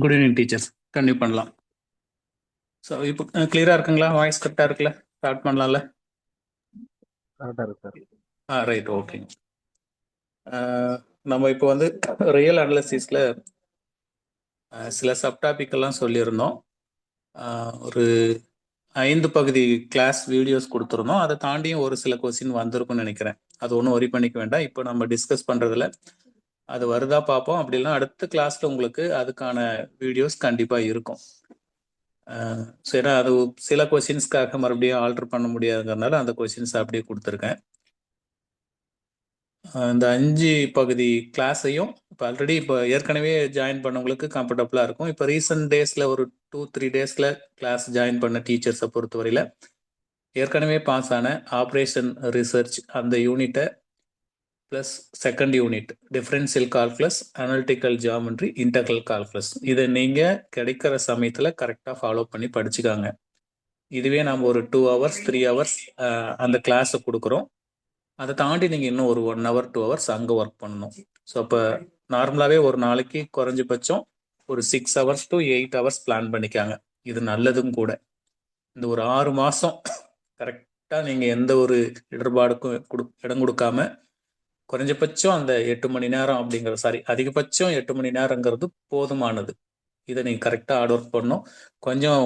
Good evening teachers. கண்டிப்பாக பண்ணலாம். So இப்போ கிளியராக இருக்குங்களா? வாய்ஸ் கரெக்டாக இருக்குல்ல? ஸ்டார்ட் பண்ணலாம்ல? கரெக்டாக இருக்கு சார். Right, okay. நம்ம இப்போ வந்து ரியல் அனாலிசிஸில் சில சப்டாபிக் எல்லாம் சொல்லியிருந்தோம். ஒரு 5 பகுதி கிளாஸ் வீடியோஸ் கொடுத்துருந்தோம். அதை தாண்டியும் ஒரு சில கொஸ்டின் வந்திருக்கும்னு நினைக்கிறேன். அது ஒன்றும் ஒரி பண்ணிக்க வேண்டாம். இப்போ நம்ம டிஸ்கஸ் பண்ணுறதுல அது வருதா பார்ப்போம். அப்படிலாம் அடுத்த கிளாஸில் உங்களுக்கு அதுக்கான வீடியோஸ் கண்டிப்பாக இருக்கும். சரி, அது சில கொஸ்டின்ஸ்க்காக மறுபடியும் ஆல்டர் பண்ண முடியாதுங்கிறதுனால அந்த கொஸ்டின்ஸ் அப்படியே கொடுத்துருக்கேன். இந்த 5 பகுதி கிளாஸையும் இப்போ ஆல்ரெடி இப்போ ஏற்கனவே ஜாயின் பண்ணவங்களுக்கு கம்ஃபர்டபுளாக இருக்கும். இப்போ ரீசெண்ட் டேஸில் ஒரு 2-3 டேஸில் கிளாஸ் ஜாயின் பண்ண டீச்சர்ஸை பொறுத்தவரையில் ஏற்கனவே பாஸ் ஆன ஆப்ரேஷன் ரிசர்ச் அந்த யூனிட்டை plus second unit differential calculus, analytical geometry, integral calculus இதை நீங்கள் கிடைக்கிற சமயத்தில் கரெக்டாக ஃபாலோ பண்ணி படிச்சுக்காங்க. இதுவே நம்ம ஒரு 2 ஹவர்ஸ் 3 ஹவர்ஸ் அந்த கிளாஸை கொடுக்குறோம். அதை தாண்டி நீங்கள் இன்னும் ஒரு 1 ஹவர் 2 ஹவர்ஸ் அங்கே ஒர்க் பண்ணணும். ஸோ அப்போ நார்மலாகவே ஒரு நாளைக்கு குறைஞ்சபட்சம் ஒரு 6 ஹவர்ஸ் டு 8 ஹவர்ஸ் பிளான் பண்ணிக்காங்க. இது நல்லதும் கூட. இந்த ஒரு 6 மாதம் கரெக்டாக நீங்கள் எந்த ஒரு இடர்பாடுக்கும் இடம் கொடுக்காம குறைஞ்சபட்சம் அந்த 8 மணி நேரம் அதிகபட்சம் 8 மணி நேரங்கிறது போதுமானது. இதை நீங்கள் கரெக்டாக ஹார்ட் ஒர்க் பண்ணணும். கொஞ்சம்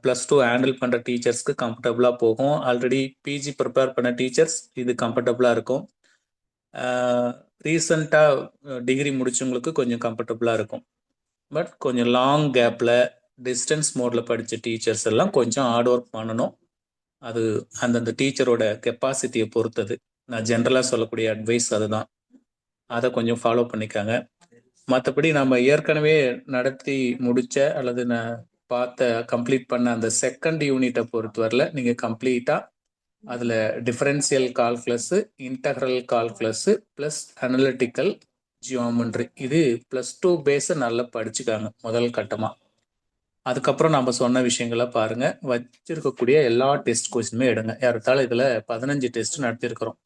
+2 ஹேண்டில் பண்ணுற டீச்சர்ஸ்க்கு கம்ஃபர்டபுளாக போகும். ஆல்ரெடி பிஜி ப்ரிப்பேர் பண்ண டீச்சர்ஸ் இது கம்ஃபர்டபுளாக இருக்கும். ரீசண்டாக டிகிரி முடிச்சவங்களுக்கு கொஞ்சம் கம்ஃபர்டபுளாக இருக்கும். பட் கொஞ்சம் லாங் கேப்பில் டிஸ்டன்ஸ் மோடில் படித்த டீச்சர்ஸ் எல்லாம் கொஞ்சம் ஹார்ட் ஒர்க் பண்ணணும். அது அந்தந்த டீச்சரோட கெப்பாசிட்டியை பொறுத்தது. நான் ஜென்ரலாக சொல்லக்கூடிய அட்வைஸ் அதுதான். அதை கொஞ்சம் ஃபாலோ பண்ணிக்காங்க. மற்றபடி நம்ம ஏற்கனவே நடத்தி முடிச்ச அல்லது நான் கம்ப்ளீட் பண்ண அந்த செகண்ட் யூனிட்டை பொறுத்தவரையில் நீங்கள் கம்ப்ளீட்டாக அதில் differential calculus, integral calculus plus analytical geometry இது +2 பேஸை நல்லா படிச்சுக்காங்க முதல் கட்டமாக. அதுக்கப்புறம் நம்ம சொன்ன விஷயங்களை பாருங்க. வச்சிருக்கக்கூடிய எல்லா டெஸ்ட் கொஸ்டினுமே எடுங்க. ஏறத்தாழ இதில் 15 டெஸ்ட் நடத்திருக்கிறோம்.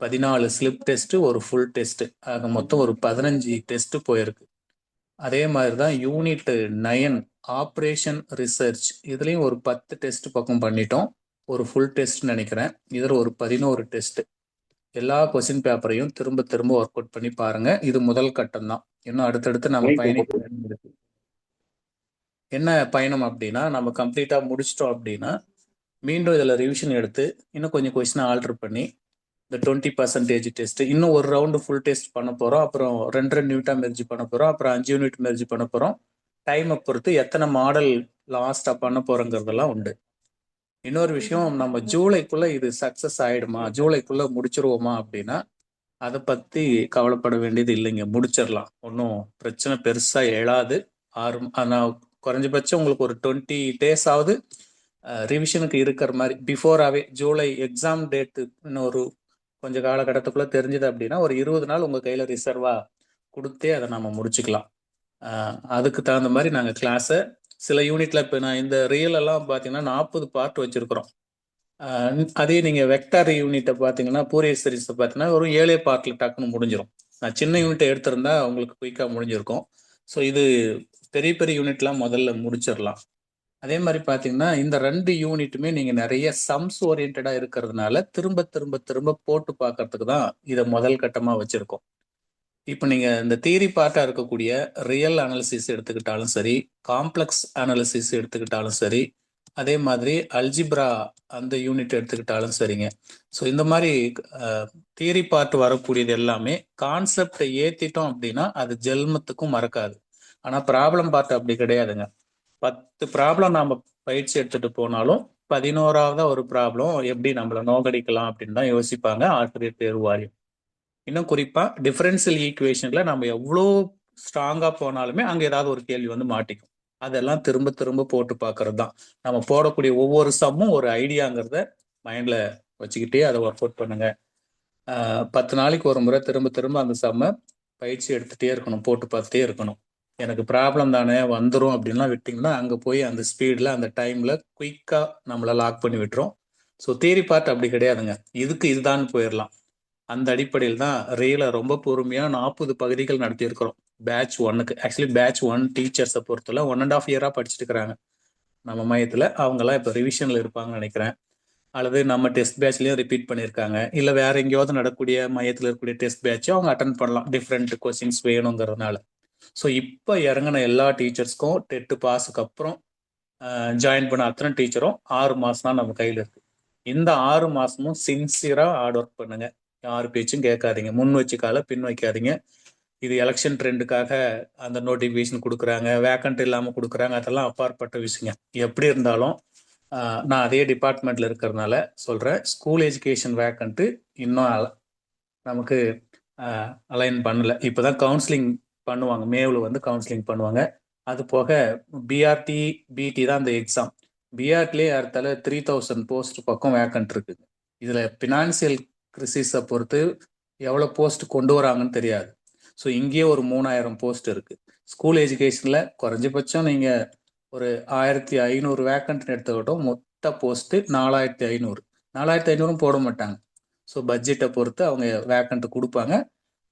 14 ஸ்லிப் டெஸ்ட், ஒரு ஃபுல் டெஸ்ட், ஆக மொத்தம் ஒரு 15 டெஸ்ட் போயிருக்கு. அதே மாதிரி தான் யூனிட் 9 ஆப்ரேஷன் ரிசர்ச் இதுலேயும் ஒரு 10 டெஸ்ட் பக்கம் பண்ணிட்டோம். ஒரு ஃபுல் டெஸ்ட் நினைக்கிறேன். இதில் ஒரு 11 டெஸ்ட். எல்லா கொஸ்டின் பேப்பரையும் திரும்ப திரும்ப ஒர்க் அவுட் பண்ணி பாருங்க. இது முதல் கட்டம் தான். இன்னும் அடுத்தடுத்து நம்ம பயணிக்க இருக்கு. என்ன பயணம் அப்படின்னா, நம்ம கம்ப்ளீட்டாக முடிச்சிட்டோம் அப்படின்னா மீண்டும் இதில் ரிவிஷன் எடுத்து இன்னும் கொஞ்சம் கொஸ்டினை ஆல்டர் பண்ணி இந்த 20% டெஸ்ட் இன்னும் ஒரு ரவுண்டு ஃபுல் டெஸ்ட் பண்ண போகிறோம். அப்புறம் 2 யூனிட்டாக மெர்ஜி பண்ண போகிறோம். அப்புறம் 5 யூனிட் மெர்ஜி பண்ண போகிறோம். டைமை பொறுத்து எத்தனை மாடல் லாஸ்ட்டாக பண்ண போகிறோங்கிறதெல்லாம் உண்டு. இன்னொரு விஷயம், நம்ம ஜூலைக்குள்ளே இது சக்ஸஸ் ஆகிடுமா, ஜூலைக்குள்ளே முடிச்சிருவோமா அப்படின்னா அதை பற்றி கவலைப்பட வேண்டியது இல்லைங்க. முடிச்சிடலாம். ஒன்றும் பிரச்சனை பெருசாக எழாது. ஆனால் குறைஞ்சபட்சம் உங்களுக்கு ஒரு 20 டேஸ் ஆகுது ரிவிஷனுக்கு இருக்கிற மாதிரி பிஃபோராகவே ஜூலை எக்ஸாம் டேட்டு இன்னும் ஒரு கொஞ்சம் காலகட்டத்துக்குள்ளே தெரிஞ்சுது அப்படின்னா ஒரு 20 நாள் உங்கள் கையில் ரிசர்வாக கொடுத்தே அதை நம்ம முடிச்சுக்கலாம். அதுக்கு தகுந்த மாதிரி நாங்கள் கிளாஸை சில யூனிட்டில் இப்போ நான் இந்த ரியலெல்லாம் பார்த்தீங்கன்னா 40 பார்ட் வச்சுருக்குறோம். அதே நீங்கள் வெக்டார் யூனிட்டை பார்த்தீங்கன்னா ஃபோரியர் சீரிஸை பார்த்தீங்கன்னா ஒரு 7 பார்ட்டில் டக்குன்னு முடிஞ்சிடும். நான் சின்ன யூனிட்டை எடுத்திருந்தா உங்களுக்கு குயிக்காக முடிஞ்சிருக்கும். ஸோ இது பெரிய பெரிய யூனிட்லாம் முதல்ல முடிச்சிடலாம். அதே மாதிரி பார்த்தீங்கன்னா இந்த 2 யூனிட்டுமே நீங்கள் நிறைய சம்ஸ் ஓரியன்டாக இருக்கிறதுனால திரும்ப திரும்ப திரும்ப போட்டு பார்க்கறதுக்கு தான் இதை முதல் கட்டமாக வச்சுருக்கோம். இப்போ நீங்கள் இந்த தியரி பார்ட்டாக இருக்கக்கூடிய ரியல் அனாலிசிஸ் எடுத்துக்கிட்டாலும் சரி, காம்ப்ளெக்ஸ் அனாலிசிஸ் எடுத்துக்கிட்டாலும் சரி, அதே மாதிரி அல்ஜிப்ரா அந்த யூனிட் எடுத்துக்கிட்டாலும் சரிங்க. ஸோ இந்த மாதிரி தியரி பார்ட் வரக்கூடியது எல்லாமே கான்செப்டை ஏற்றிட்டோம் அப்படின்னா அது ஜென்மத்துக்கும் மறக்காது. ஆனால் ப்ராப்ளம் பார்ட் அப்படி கிடையாதுங்க. 10 ப்ராப்ளம் நாம பயிற்சி எடுத்துட்டு போனாலும் 11ஆவதா ஒரு ப்ராப்ளம் எப்படி நம்மள நோக்கடிக்கலாம் அப்படின்னு தான் யோசிப்பாங்க ஆசிரியர் தேர்வு வாரியம். இன்னும் குறிப்பா டிஃபரன்ஷியல் ஈக்குவேஷன்ல நம்ம எவ்வளோ ஸ்ட்ராங்கா போனாலுமே அங்க ஏதாவது ஒரு கேள்வி வந்து மாட்டிக்கும். அதெல்லாம் திரும்ப திரும்ப போட்டு பார்க்கறது தான். நம்ம போடக்கூடிய ஒவ்வொரு சம்மும் ஒரு ஐடியாங்கிறத மைண்ட்ல வச்சுக்கிட்டே அதை ஒர்க் அவுட் பண்ணுங்க. 10 நாளைக்கு ஒரு முறை திரும்ப திரும்ப அந்த சம்மை பயிற்சி எடுத்துகிட்டே இருக்கணும், போட்டு பார்த்துட்டே இருக்கணும். எனக்கு ப்ராப்ளம் தானே வந்துடும் அப்படின்லாம் விட்டிங்கன்னா அங்கே போய் அந்த ஸ்பீடில் அந்த டைமில் குயிக்காக நம்மளை லாக் பண்ணி விட்டுரும். ஸோ தியரி பார்ட் அப்படி கிடையாதுங்க. இதுக்கு இதுதான் போயிடலாம். அந்த அடிப்படையில் தான் ரேல ரொம்ப பொறுமையாக 40 பகுதிகள் நடத்தியிருக்கிறோம். பேட்ச் 1க்கு ஆக்சுவலி பேட்ச் 1 டீச்சர்ஸை பொறுத்தவரை 1.5 இயராக படிச்சுட்டு இருக்கிறாங்க நம்ம மையத்தில். அவங்கெல்லாம் இப்போ ரிவிஷனில் இருப்பாங்கன்னு நினைக்கிறேன். அல்லது நம்ம டெஸ்ட் பேட்ச்லேயும் ரிப்பீட் பண்ணியிருக்காங்க. இல்லை வேற எங்கேயாவது நடக்கக்கூடிய மையத்தில் இருக்கக்கூடிய டெஸ்ட் பேட்சோ அவங்க அட்டன் பண்ணலாம், டிஃப்ரெண்ட் கொஸ்டின்ஸ் வேணுங்கிறதுனால. ஸோ இப்போ இறங்கின எல்லா டீச்சர்ஸ்க்கும் டெட்டு பாஸுக்கு அப்புறம் ஜாயின் பண்ண அத்தனை டீச்சரும் 6 மாதம் தான் நம்ம கையில் இருக்கு. இந்த 6 மாதமும் சின்சியராக ஹார்ட் ஒர்க் பண்ணுங்க. யார் பேச்சும் கேட்காதீங்க, முன் வச்சு கால பின் வைக்காதீங்க. இது எலெக்ஷன் ட்ரெண்டுக்காக அந்த நோட்டிஃபிகேஷன் கொடுக்குறாங்க, வேக்கண்ட் இல்லாமல் கொடுக்குறாங்க, அதெல்லாம் அப்பாற்பட்ட விஷயங்க. எப்படி இருந்தாலும் நான் அதே டிபார்ட்மெண்ட்ல இருக்கிறதுனால சொல்கிறேன், ஸ்கூல் எஜுகேஷன் வேக்கண்ட்டு இன்னும் நமக்கு அலைன் பண்ணல. இப்போ தான் கவுன்சிலிங் பண்ணுவாங்க, மேவில் வந்து கவுன்சிலிங் பண்ணுவாங்க. அது போக பிஆர்டி பிடி தான் அந்த எக்ஸாம். பிஆர்டிலே ஏறத்தால 3000 போஸ்ட் பக்கம் வேக்கண்ட் இருக்குது. இதில் ஃபினான்சியல் கிரிசிஸை பொறுத்து எவ்வளோ போஸ்ட் கொண்டு வராங்கன்னு தெரியாது. ஸோ இங்கேயே ஒரு 3000 போஸ்ட் இருக்குது. ஸ்கூல் எஜுகேஷனில் குறைஞ்சபட்சம் நீங்கள் ஒரு 1500 வேக்கண்ட் எடுத்துக்கிட்டோம். மொத்த போஸ்ட்டு 4500. 4500 போட மாட்டாங்க. ஸோ பட்ஜெட்டை பொறுத்து அவங்க வேக்கண்ட் கொடுப்பாங்க.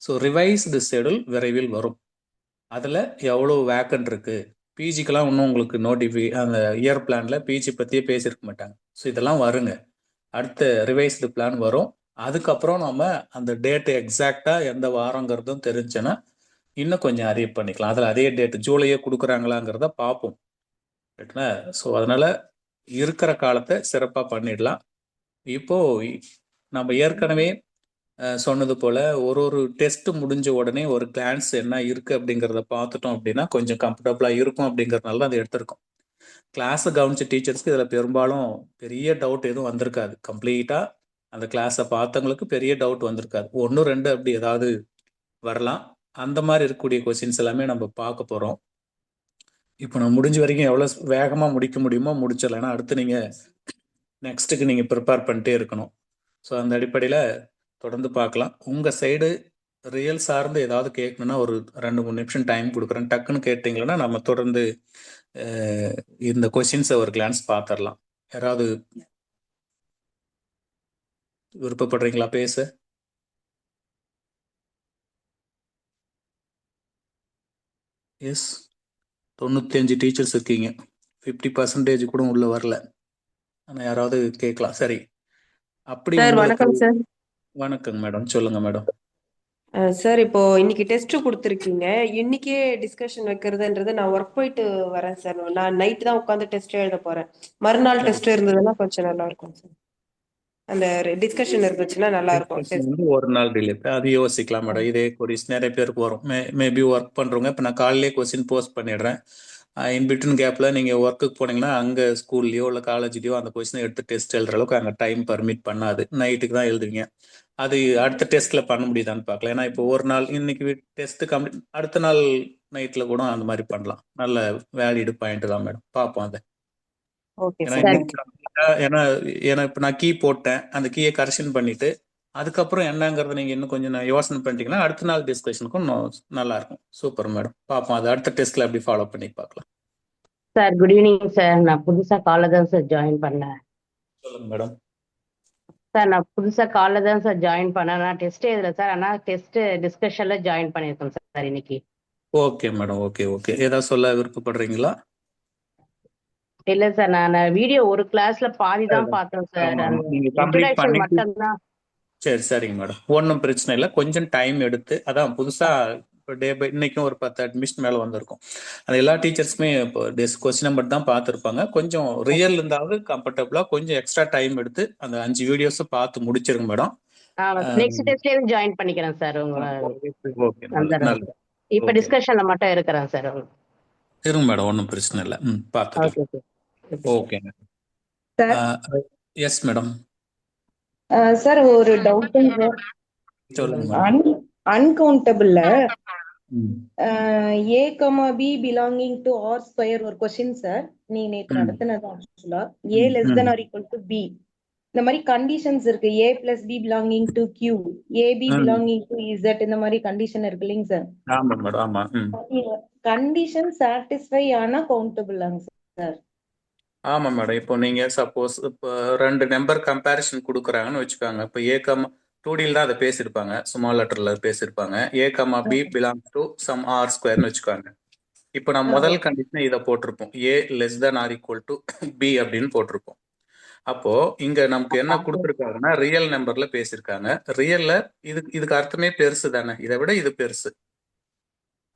ஸோ ரிவைஸ்டு ஷெடியூல் விரைவில் வரும். அதில் எவ்வளோ வேக்கண்ட் இருக்குது, பிஜிக்கெல்லாம் இன்னும் உங்களுக்கு அந்த இயர் பிளானில் பிஜி பற்றியே பேசியிருக்க மாட்டாங்க. ஸோ இதெல்லாம் வருங்க. அடுத்த ரிவைஸ்டு பிளான் வரும். அதுக்கப்புறம் நம்ம அந்த டேட்டு எக்ஸாக்டாக எந்த வாரங்கிறதும் தெரிஞ்சுன்னா இன்னும் கொஞ்சம் அறிவு பண்ணிக்கலாம். அதில் அதே டேட்டு ஜூலையே கொடுக்குறாங்களாங்கிறத பார்ப்போம். ரைட்டுங்களா? ஸோ அதனால் இருக்கிற காலத்தை சிறப்பாக பண்ணிடலாம். இப்போது நம்ம ஏற்கனவே சொன்னது போல் ஒரு டெஸ்ட் முடிஞ்ச உடனே ஒரு கிளான்ஸ் என்ன இருக்குது அப்படிங்கிறத பார்த்துட்டோம் அப்படின்னா கொஞ்சம் கம்ஃபர்டபுளாக இருக்கும். அப்படிங்கிறதுனால தான் அதை எடுத்திருக்கோம். கிளாஸை கவனிச்ச டீச்சர்ஸ்க்கு இதில் பெரும்பாலும் பெரிய டவுட் எதுவும் வந்திருக்காது. கம்ப்ளீட்டாக அந்த கிளாஸை பார்த்தவங்களுக்கு பெரிய டவுட் வந்திருக்காது. 1 2 அப்படி ஏதாவது வரலாம். அந்த மாதிரி இருக்கக்கூடிய கொஸ்டின்ஸ் எல்லாமே நம்ம பார்க்க போகிறோம். இப்போ நான் முடிஞ்ச வரைக்கும் எவ்வளோ வேகமாக முடிக்க முடியுமோ முடிச்சிடலாம். ஏன்னா அடுத்து நீங்கள் நெக்ஸ்ட்டுக்கு நீங்கள் ப்ரிப்பேர் பண்ணிட்டே இருக்கணும். ஸோ அந்த அடிப்படையில் தொடர்ந்து பார்க்கலாம். உங்கள் சைடு ரியல் சார்ந்து ஏதாவது கேட்கணுன்னா ஒரு 2-3 நிமிஷம் டைம் கொடுக்குறேன். டக்குன்னு கேட்டிங்கன்னா நம்ம தொடர்ந்து இந்த கொஸ்டின்ஸை ஒரு கிளான்ஸ் பார்த்துடலாம். யாராவது விருப்பப்படுறீங்களா பேச? எஸ், 95 டீச்சர்ஸ் இருக்கீங்க. 50% கூட உள்ள வரல. ஆனால் யாராவது கேட்கலாம். சரி, அப்படி சார் வணக்கம் சார். வணக்கம் மேடம், சொல்லுங்க மேடம். சார் இப்போ இன்னைக்கு டெஸ்ட் கொடுத்துருக்கீங்க. இன்னைக்கே டிஸ்கஷன் வைக்கிறதுன்றது நான் ஒர்க் போயிட்டு வரேன் சார். நான் நைட் தான் உட்காந்து டெஸ்ட் எழுத போறேன். மறுநாள் டெஸ்ட் இருந்ததுன்னா கொஞ்சம் நல்லா இருக்கும் சார். அந்த டிஸ்கஷன் இருந்துச்சுன்னா நல்லா இருக்கும். ஒரு நாள் டிலே அது யோசிக்கலாம் மேடம். இதே கொரிஸ் நிறைய பேருக்கு வரும். மேபி ஒர்க் பண்றவங்க இப்போ நான் காலையிலே கொஸ்டின் போஸ்ட் பண்ணிடுறேன். இன்பிட்வீன் கேப்ல நீங்க ஒர்க்குக்கு போனீங்கன்னா அங்க ஸ்கூல்லையோ இல்லை காலேஜ்லயோ அந்த கொஸ்டின் எடுத்து டெஸ்ட் எழுதுற அளவுக்கு அங்கே டைம் பர்மிட் பண்ணாது. நைட்டுக்கு தான் எழுதுவீங்க. அது அடுத்த டெஸ்ட்ல பண்ண முடியுதான்னு பார்க்கலாம். ஏன்னா இப்போ ஒரு நாள் இன்னைக்கு டெஸ்ட் கம்ப்ளீட், அடுத்த நாள் நைட்ல கூட அந்த மாதிரி பண்ணலாம். நல்ல வேலிடு பாயிண்ட் தான் மேடம். பார்ப்போம் அதை. ஏன்னா இப்போ நான் கீ போட்டேன், அந்த கீயை கரெக்ஷன் பண்ணிட்டு அதுக்கப்புறம் என்னங்கிறத நீங்க இன்னும் கொஞ்சம் யோசனை பண்ணிட்டீங்கன்னா அடுத்த நாள் டிஸ்கஷனுக்கும் நல்லா இருக்கும். சூப்பர் மேடம், பார்ப்போம். அது அடுத்த டெஸ்ட்ல எப்படி ஃபாலோ பண்ணி பார்க்கலாம். Sir good evening sir. நான் புதுசா காலைல தான் சார் ஜாயின் பண்ணேன். சொல்லுங்க மேடம். சார் நான் புதுசா காலைல தான் சார் ஜாயின் பண்ணேன். நான் டெஸ்ட் எழுதல சார், ஆனால் டெஸ்ட் டிஸ்கஷன்ல ஜாயின் பண்ணியிருக்கேன் சார் இன்னைக்கு. Okay madam, okay okay. ஏதாவது சொல்ல விருப்பப்படுறீங்களா? இல்ல சார், நான் வீடியோ ஒரு கிளாஸ்ல பாதி தான் பார்த்தேன் சார். இன்ட்ரோடக்ஷன் மட்டும் தான். சரி சரிங்க மேடம், ஒன்றும் பிரச்சனை இல்லை. கொஞ்சம் டைம் எடுத்து, அதான் புதுசா டே பை இன்னைக்கும் ஒரு 10 அட்மிஷன் மேலே வந்திருக்கும். அது எல்லா டீச்சர்ஸுமே இப்போ கொஸ்டின் நம்பர் தான் பார்த்துருப்பாங்க. கொஞ்சம் ரியல் இருந்தாவது கம்ஃபர்டபுளா கொஞ்சம் எக்ஸ்ட்ரா டைம் எடுத்து அந்த 5 வீடியோஸும் பார்த்து முடிச்சிருங்க மேடம். நெக்ஸ்ட் டெஸ்ட்லயே ஜாயின் பண்ணிக்கிறேன் சார். உங்களை இப்ப டிஸ்கஷன்ல மட்டும் இருக்கிறேன் சார். இருங்க மேடம், ஒன்றும் பிரச்சனை இல்லை. பார்த்துக்கலாம். Okay yes madam. சார் ஒரு டவுட் அன்கவுண்டபிள்ல A, B belonging to R square ஒரு கொஸ்டின் சார். நீங்க நேத்து நடத்தினது ஆக்சுவலா A less than or equal to B. இந்த மாதிரி கண்டிஷன்ஸ் இருக்கு. A plus B belonging to Q, AB belonging to Z, இந்த மாதிரி கண்டிஷன் இருக்கு இல்லைங்க சார்? ஆமா மேடம், ஆமா. கண்டிஷன் சாட்டிஸ்ஃபை ஆனா கவுண்டபிளாங்க சார்? ஆமா மேடம். இப்போ நீங்க சப்போஸ் இப்போ 2 நம்பர் கம்பேரிசன் கொடுக்குறாங்கன்னு வச்சுக்கோங்க. இப்போ A, 2Dல தான் அதை பேசியிருப்பாங்க, ஸ்மால் லெட்டர்ல பேசியிருப்பாங்க. A comma B belongs to some R ஸ்கொயர்னு வச்சுக்காங்க. இப்போ நம்ம முதல் கண்டிஷன் இதை போட்டிருப்போம், A less than or equal to B அப்படின்னு போட்டிருப்போம். அப்போ இங்க நமக்கு என்ன கொடுத்துருக்காங்கன்னா ரியல் நம்பர்ல பேசியிருக்காங்க. ரியல்ல இதுக்கு அர்த்தமே பெருசு தானே, இதை விட இது பெருசு.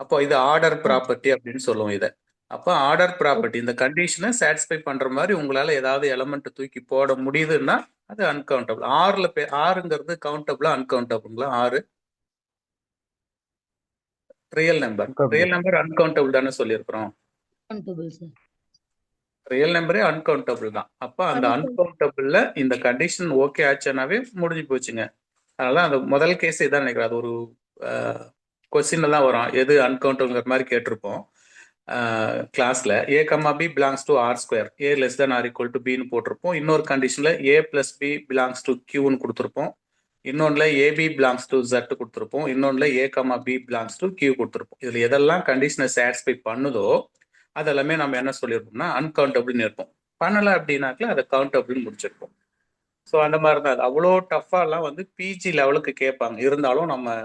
அப்போ இது ஆர்டர் ப்ராப்பர்ட்டி அப்படின்னு சொல்லுவோம் இதை. அப்போ ஆர்டர் ப்ராப்பர்ட்டி இந்த கண்டிஷனை சாட்டிஸ்ஃபை பண்ற மாதிரி உங்களால ஏதாவது எலமெண்ட் தூக்கி போட முடியுதுன்னா அது அன்கவுண்டபிள். ஆறுங்கிறது கவுண்டபிளா அன்கவுண்டபிளா? ஆறு ரியல் நம்பர் அன்கவுண்டபிள் தானே சொல்லியிருக்கிறோம். ரியல் நம்பரே அன்கவுண்டபிள் தான். அப்போ அந்த அன்கவுண்டபிள்ல இந்த கண்டிஷன் ஓகே ஆச்சுன்னாவே முடிஞ்சு போச்சுங்க. அதனால அந்த முதல் கேஸ் இதான் நினைக்கிறேன். அது ஒரு கொஸ்டின்ல தான் வரும், எது அன்கவுண்டபிள்ங்கிற மாதிரி கேட்டிருப்போம் கிளாஸ்ல. A comma B belongs to R square, A less than or equal to பின்னு போட்டிருப்போம். இன்னொரு கண்டிஷன்ல A plus B belongs to கியூன்னு கொடுத்துருப்போம். இன்னொன்னுல ஏபி பிலாங்ஸ் டு ஜெட் கொடுத்துருப்போம். இன்னொன்னுல A comma B belongs to Q கொடுத்துருப்போம். இதுல எதெல்லாம் கண்டிஷனை சாட்டிஸ்ஃபை பண்ணுதோ அதெல்லாமே நம்ம என்ன சொல்லியிருப்போம்னா அன்கவுண்டபிள்னு இருப்போம். பண்ணலை அப்படின்னாக்கல அதை கவுண்டபிள்னு முடிச்சிருப்போம். ஸோ அந்த மாதிரி தான். அது அவ்வளோ டஃபாலாம் வந்து பிஜி லெவலுக்கு கேட்பாங்க. இருந்தாலும் நம்ம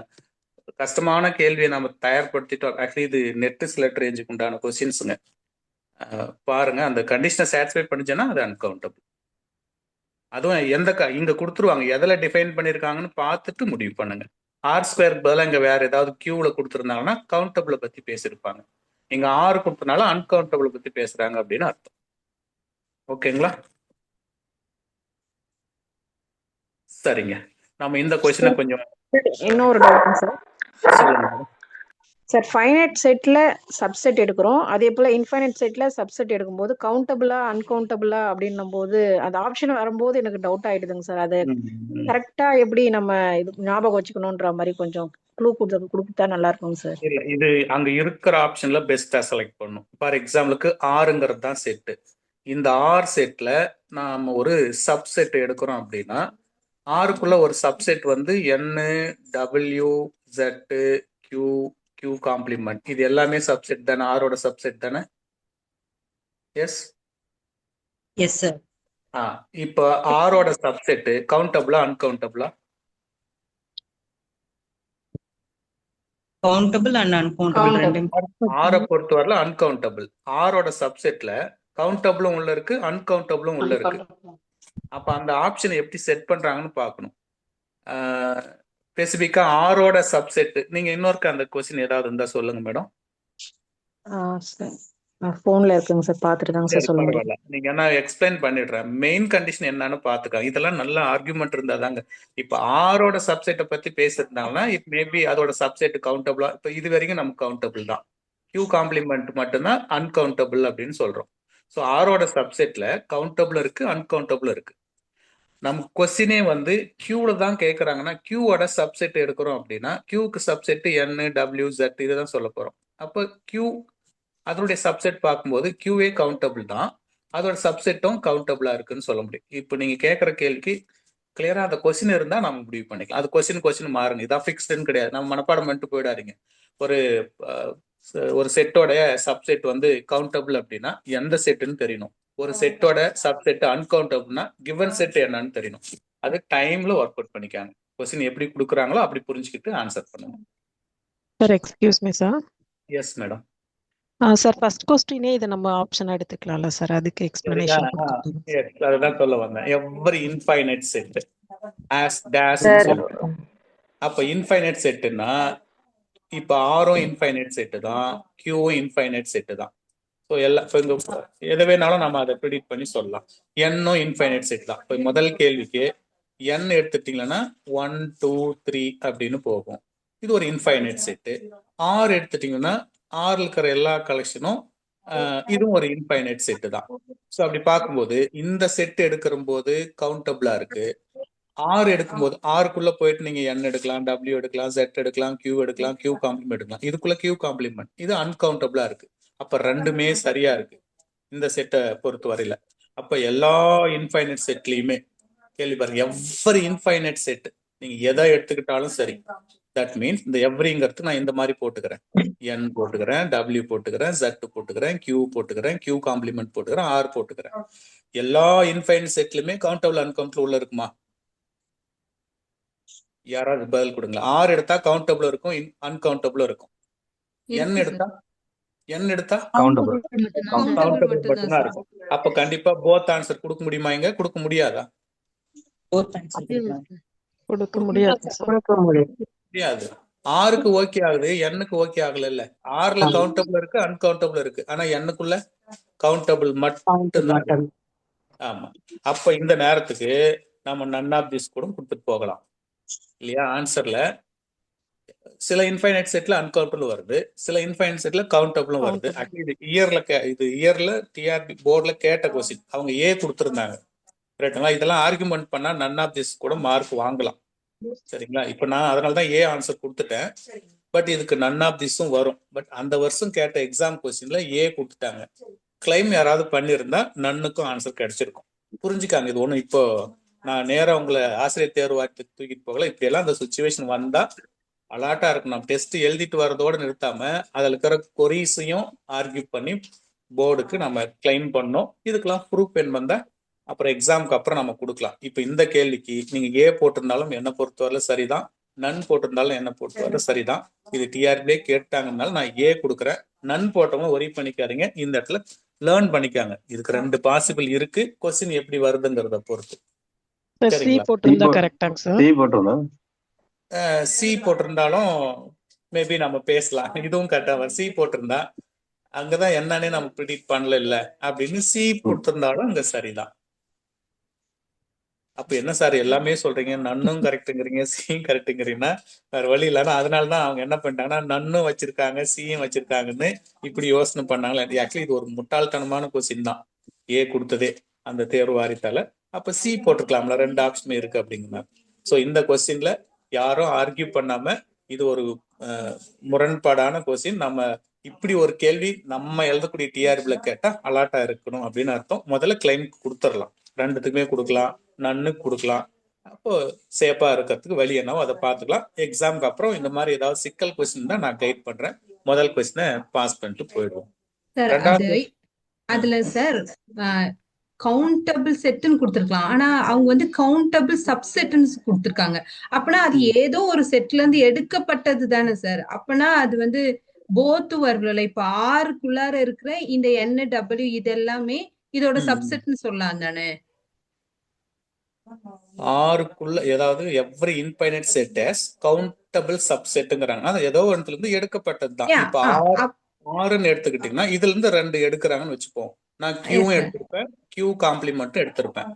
கஷ்டமான கேள்வியை நம்ம தயார்படுத்திட்டோம். ஆக்சுவலி இது நெட் ஸ்லெட் ரேஞ்சுக்கு உண்டான கொஸ்டின்ஸுங்க. பாருங்க, அந்த கண்டிஷனை சாட்டிஸ்ஃபை பண்ணிச்சுன்னா அது அன்கவுண்டபிள். அதுவும் இங்க கொடுத்துருவாங்க, எதில் டிஃபைன் பண்ணியிருக்காங்கன்னு பார்த்துட்டு முடிவு பண்ணுங்க. ஆர் ஸ்கொயருக்கு பதிலாக இங்கே வேற ஏதாவது கியூவில் கொடுத்துருந்தாங்கன்னா கவுண்டபிளை பற்றி பேசியிருப்பாங்க. இங்கே ஆறு கொடுத்தனால அன்கவுண்டபிளை பற்றி பேசுறாங்க அப்படின்னு அர்த்தம். ஓகேங்களா? சரிங்க, நம்ம இந்த கொஸ்டினை கொஞ்சம் இன்னொரு டவுட் சார். சொல்லுங்க. சார், ஃபைனைட் செட்ல சப்செட் எடுக்கிறோம், அதே போல இன்ஃபைனைட் செட்ல சப்செட் எடுக்கும்போது கவுண்டபிளா அன்கவுண்டபிளா அப்படின்னும் போது அந்த ஆப்ஷன் வரும்போது எனக்கு டவுட் ஆயிடுதுங்க சார். அது கரெக்டா எப்படி நம்ம இது ஞாபகம் வச்சுக்கணும்ன்ற மாதிரி கொஞ்சம் க்ளூ கொடுத்தா நல்லா இருக்குங்க சார். இல்ல, இது அங்க இருக்கிற ஆப்ஷன்ல பெஸ்டா செலக்ட் பண்ணும். ஃபார் எக்ஸாம்பிளுக்கு ஆறுங்கிறது தான் செட்டு. இந்த ஆர் செட்ல நாம ஒரு சப்செட் எடுக்கிறோம் அப்படின்னா ஆறுக்குள்ள ஒரு சப்செட் வந்து N W Z Q Q complement, இது எல்லாமே சப்செட் தானே, ஆரோட சப்செட் தானே? Yes yes sir. இப்போ ஆரோட சப்செட் கவுண்டபிளா அன்கவுண்டபிளா? கவுண்டபிள் அண்ட் அன்கவுண்டபிள் ரெண்டும். ஆரை பொறுத்தவரையில அன்கவுண்டபிள். ஆரோட சப்செட்ல கவுண்டபிளும் உள்ள இருக்கு, அன்கவுண்டபிளும் உள்ள இருக்கு. அப்ப அந்த ஆப்ஷனை எப்படி செட் பண்றாங்கன்னு பார்க்கணும். ஸ்பெசிபிக்கா ஆரோட சப்செட். நீங்க இன்னொருக்கு அந்த கொஸ்டின் ஏதாவது இருந்தா சொல்லுங்க மேடம். போன்ல இருக்குங்க சார், பாத்துட்டு தாங்க சார் சொல்ல முடியும். நீங்க என்ன எக்ஸ்பிளைன் பண்ணிடுறேன். மெயின் கண்டிஷன் என்னன்னு பாத்துக்காங்க. இதெல்லாம் நல்ல ஆர்குமெண்ட் இருந்தாதாங்க. இப்ப ஆரோட சப்செட்டை பத்தி பேசுறதுனால இட் மேபி அதோட சப்செட் கவுண்டபிளா. இப்ப இது வரைக்கும் நமக்கு கவுண்டபிள் தான், கியூ காம்ப்ளிமெண்ட் மட்டும்தான் அன்கவுண்டபிள் அப்படின்னு சொல்றோம். ஸோ ஆரோட சப்செட்ல கவுண்டபிள் இருக்கு, அன்கவுண்டபிள் இருக்கு. நமக்கு கொஸ்டினே வந்து கியூல தான் கேட்கறாங்கன்னா கியூவோட சப்செட் எடுக்கிறோம் அப்படின்னா கியூக்கு சப்செட் என் டபிள்யூ ஜெட் இதுதான் சொல்ல போறோம். அப்போ கியூ அதனுடைய சப்செட் பார்க்கும்போது கியூவே கவுண்டபிள் தான், அதோட சப்செட்டும் கவுண்டபிளா இருக்குன்னு சொல்ல முடியும். இப்போ நீங்க கேட்குற கேள்விக்கு கிளியரா அந்த கொஸ்டின் இருந்தா நம்ம முடிவு பண்ணிக்கலாம். அது கொஸ்டின் மாறுங்க, இதான் ஃபிக்ஸ்டுன்னு கிடையாது. நம்ம மனப்பாடம் பண்ணிட்டு போயிடாதீங்க. ஒரு செட்டோட சப்செட் வந்து கவுண்டபிள் அப்படின்னா எந்த செட்டுன்னு தெரியணும். ஒரு செட்டோட சப்செட் அன்கவுண்டபிள்னா கிவன் செட் என்னன்னு தெரியணும். அது டைம்ல ஒர்க் அவுட் பண்ணிக்காங்க. கொஸ்டின் எப்படி கொடுக்குறாங்களோ அப்படி புரிஞ்சுக்கிட்டு ஆன்சர் பண்ணுங்க. Sir excuse me sir. Yes madam. Sir first கொஸ்டினே இதை நம்ம ஆப்ஷன் எடுத்துக்கலாம்ல சார், அதுக்கு எக்ஸ்பிளனேஷன். அதுதான் சொல்ல வந்தேன். Every infinite set as dash. அப்ப இன்ஃபைனைட் செட்டுன்னா இப்ப ஆரும் இன்ஃபைனைட் செட்டு தான், கியூவும் இன்ஃபைனைட் செட்டு தான். ஸோ எதை வேணாலும் நம்ம அதை ப்ரிடிக்ட் பண்ணி சொல்லலாம். என்னும் இன்ஃபைனைட் செட் தான். இப்போ முதல் கேள்விக்கு என் எடுத்துட்டீங்கன்னா 1 2 3 அப்படின்னு போகும். இது ஒரு இன்ஃபைனைட் செட்டு. ஆர் எடுத்துட்டீங்கன்னா ஆர்ல இருக்கிற எல்லா கலெக்ஷனும் இதுவும் ஒரு இன்ஃபைனைட் செட்டு தான். ஸோ அப்படி பார்க்கும்போது இந்த செட் எடுக்கிற போது கவுண்டபிளா இருக்கு. ஆறு எடுக்கும்போது ஆறுக்குள்ள போயிட்டு நீங்க என் எடுக்கலாம், டபிள்யூ எடுக்கலாம், ஜெட் எடுக்கலாம், கியூ எடுக்கலாம், கியூ காம்ப்ளிமெண்ட் எடுக்கலாம். இதுக்குள்ள கியூ காம்ப்ளிமெண்ட், இது அன்கவுண்டபிளா இருக்கு. அப்ப ரெண்டுமே சரியா இருக்கு இந்த செட்டை பொறுத்த வரையில. அப்ப எல்லா இன்ஃபைனைட் செட்லயுமே கேள்வி பாருங்க, எவ்வரி இன்ஃபைனைட் செட் நீங்க எதை எடுத்துக்கிட்டாலும் சரி. தட் மீன்ஸ் இந்த எவ்ரிங்கிறது நான் இந்த மாதிரி போட்டுக்கிறேன், என் போட்டுக்கிறேன், டபிள்யூ போட்டுக்கிறேன், ஜெட் போட்டுக்கிறேன், கியூ போட்டுக்கிறேன், கியூ காம்ப்ளிமெண்ட் போட்டுக்கிறேன், ஆர் போட்டுக்கிறேன். எல்லா இன்ஃபைனைட் செட்லயுமே கவுண்டபிள் அன்கவுண்டபிள் உள்ள இருக்குமா? யாராவது பதில் கொடுங்களா? ஆர் எடுத்தா கவுண்டபிள் இருக்கும், அன்கவுண்டபிள் இருக்கும். என் எடுத்தா கவுண்டபிள். கவுண்டபிள் மட்டும்தான் இருக்கும். அப்ப கண்டிப்பா போத் ஆன்சர் கொடுக்க முடியுமா? இங்க கொடுக்க முடியாதா? கொடுக்க முடியாது சார். முடியாது. ஆருக்கு ஓகே ஆகுது, எண்ணுக்கு ஓகே ஆகல. இல்ல ஆர்ல கவுண்டபிள் இருக்கு, அன்கவுண்டபிள் இருக்கு. ஆனா எண்ணுக்குள்ள கவுண்டபிள் மட்டும்தான் இருக்கு. ஆமா. அப்ப இந்த நேரத்துக்கு நம்ம நன் ஆஃப் திஸ் கூட கொடுத்துட்டு போகலாம் இல்லையா? ஆன்சர்ல சில இன்ஃபைனைட் செட்ல அன்கவுண்டபிள் வருது, சில இன்ஃபைனைட் செட்ல கவுண்டபிளும் வருது. ஆக்சுவலி இது இயர்ல டிஆர்பி போர்ட்ல கேட்ட கொஸ்டின். அவங்க ஏ கொடுத்துருந்தாங்க, ரைட்டுங்களா? இதெல்லாம் ஆர்குமெண்ட் பண்ணா நன் ஆஃப் திஸ் கூட மார்க் வாங்கலாம், சரிங்களா? இப்ப நான் அதனாலதான் ஏ ஆன்சர் கொடுத்துட்டேன். பட் இதுக்கு நன் ஆஃப் திஸும் வரும். பட் அந்த வருஷம் கேட்ட எக்ஸாம் கொஸ்டின்ல ஏ கொடுத்துட்டாங்க. கிளைம் யாராவது பண்ணியிருந்தா நன்னுக்கும் ஆன்சர் கிடைச்சிருக்கும். புரிஞ்சுக்காங்க. இது ஒண்ணு இப்போ நான் நேரம் உங்களை ஆசிரியர் தேர்வு வாரத்துக்கு தூக்கிட்டு போகல. இப்படி எல்லாம் அந்த சுச்சுவேஷன் வந்தா அலாட்டா இருக்கும். நம்ம டெஸ்ட் எழுதிட்டு வரதோட நிறுத்தாம அதுல இருக்கிற கொரீஸையும் ஆர்கியூ பண்ணி போர்டுக்கு நம்ம கிளைம் பண்ணோம். இதுக்கெல்லாம் ப்ரூஃப் பென் வந்தா அப்புறம் எக்ஸாமுக்கு அப்புறம் நம்ம கொடுக்கலாம். இப்ப இந்த கேள்விக்கு நீங்க ஏ போட்டிருந்தாலும் என்ன பொறுத்தவரை சரிதான், நன் போட்டிருந்தாலும் என்ன பொறுத்தவரை சரிதான். இது டிஆர்பியே கேட்டாங்கனால நான் ஏ கொடுக்குறேன். நன் போட்டவங்க ஒரி பண்ணிக்காதீங்க, இந்த இடத்துல லேர்ன் பண்ணிக்காங்க. இதுக்கு 2 பாசிபிள் இருக்கு. கொஸ்டின் எப்படி வருதுங்கிறத பொறுத்து. சி போட்டிருந்தா கரெக்டாங்க சார். சி போட்டிருந்தாலும் மேபி நம்ம பேசலாம். இதுவும் கரெக்டா சி போட்டிருந்தா அங்கதான் என்னன்னே நம்ம ப்ரிடிக்ட் பண்ணல இல்ல அப்படின்னு சி போட்டிருந்தாலும் அங்க சரிதான். அப்ப என்ன சார் எல்லாமே சொல்றீங்க, நன்னும் கரெக்டுங்கிறீங்க, சியும் கரெக்டுங்கிறீங்கன்னா வேற வழி இல்லைன்னா அதனாலதான் அவங்க என்ன பண்ணிட்டாங்கன்னா நன்னும் வச்சிருக்காங்க சியும் வச்சிருக்காங்கன்னு இப்படி யோசனை பண்ணாங்களே. ஆக்சுவலி இது ஒரு முட்டாள்தனமான கொஸ்டின் தான் ஏ கொடுத்ததே அந்த தேர்வு வாரித்தால. அப்ப சி போட்டிருக்கலாம்ல, 2 ஆப்ஷன் இருக்கு அப்படிங்கன்னா. சோ இந்த கொஸ்டின்ல யாரும் ஆர்கியூ பண்ணாம இது ஒரு முரண்பாடான கொஸ்டின். நம்ம இப்படி ஒரு கேள்வி நம்ம எழுதக்கூடிய டிஆர்பில கேட்டா அலாட்டா இருக்கணும் அப்படின்னு அர்த்தம். முதல்ல கிளைம் கொடுத்துடலாம், 2த்துக்குமே கொடுக்கலாம், நன்னுக்கு கொடுக்கலாம். அப்போ சேஃபா இருக்கிறதுக்கு வழி என்னவோ அதை பார்த்துக்கலாம். எக்ஸாமுக்கு அப்புறம் இந்த மாதிரி ஏதாவது சிக்கல் கொஸ்டின் தான் நான் கைட் பண்றேன். முதல் கொஸ்டினை பாஸ் பண்ணிட்டு போயிடுவோம். அதுல சார் கவுண்டபிள் செட்னு கொடுத்துருக்கலாம், ஆனா அவங்க வந்து கவுண்டபிள் சப்செட்னு கொடுத்துருக்காங்க. அப்பனா அது ஏதோ ஒரு செட்ல இருந்து எடுக்கப்பட்டது தானே சார்? அப்பனா அது வந்து போத்து வரல. இப்ப ஆறுக்குள்ளார இருக்கிற இந்த NW இதெல்லாமே இதோட சப்செட்னு சொல்லலாம் தானே? ஆறுக்குள்ள ஏதாவது every infinite set as countable சப்செட்ங்கிறாங்க. அது ஏதோ ஒன்றுல இருந்து எடுக்கப்பட்டது தான். இப்ப ஆறுன்னு எடுத்துக்கிட்டீங்கன்னா இதுல இருந்து 2 எடுக்கிறாங்கன்னு வச்சுப்போம். நான் கியூவும் எடுத்திருப்பேன், கியூ காம்ப்ளிமெண்ட்டும் எடுத்திருப்பேன்.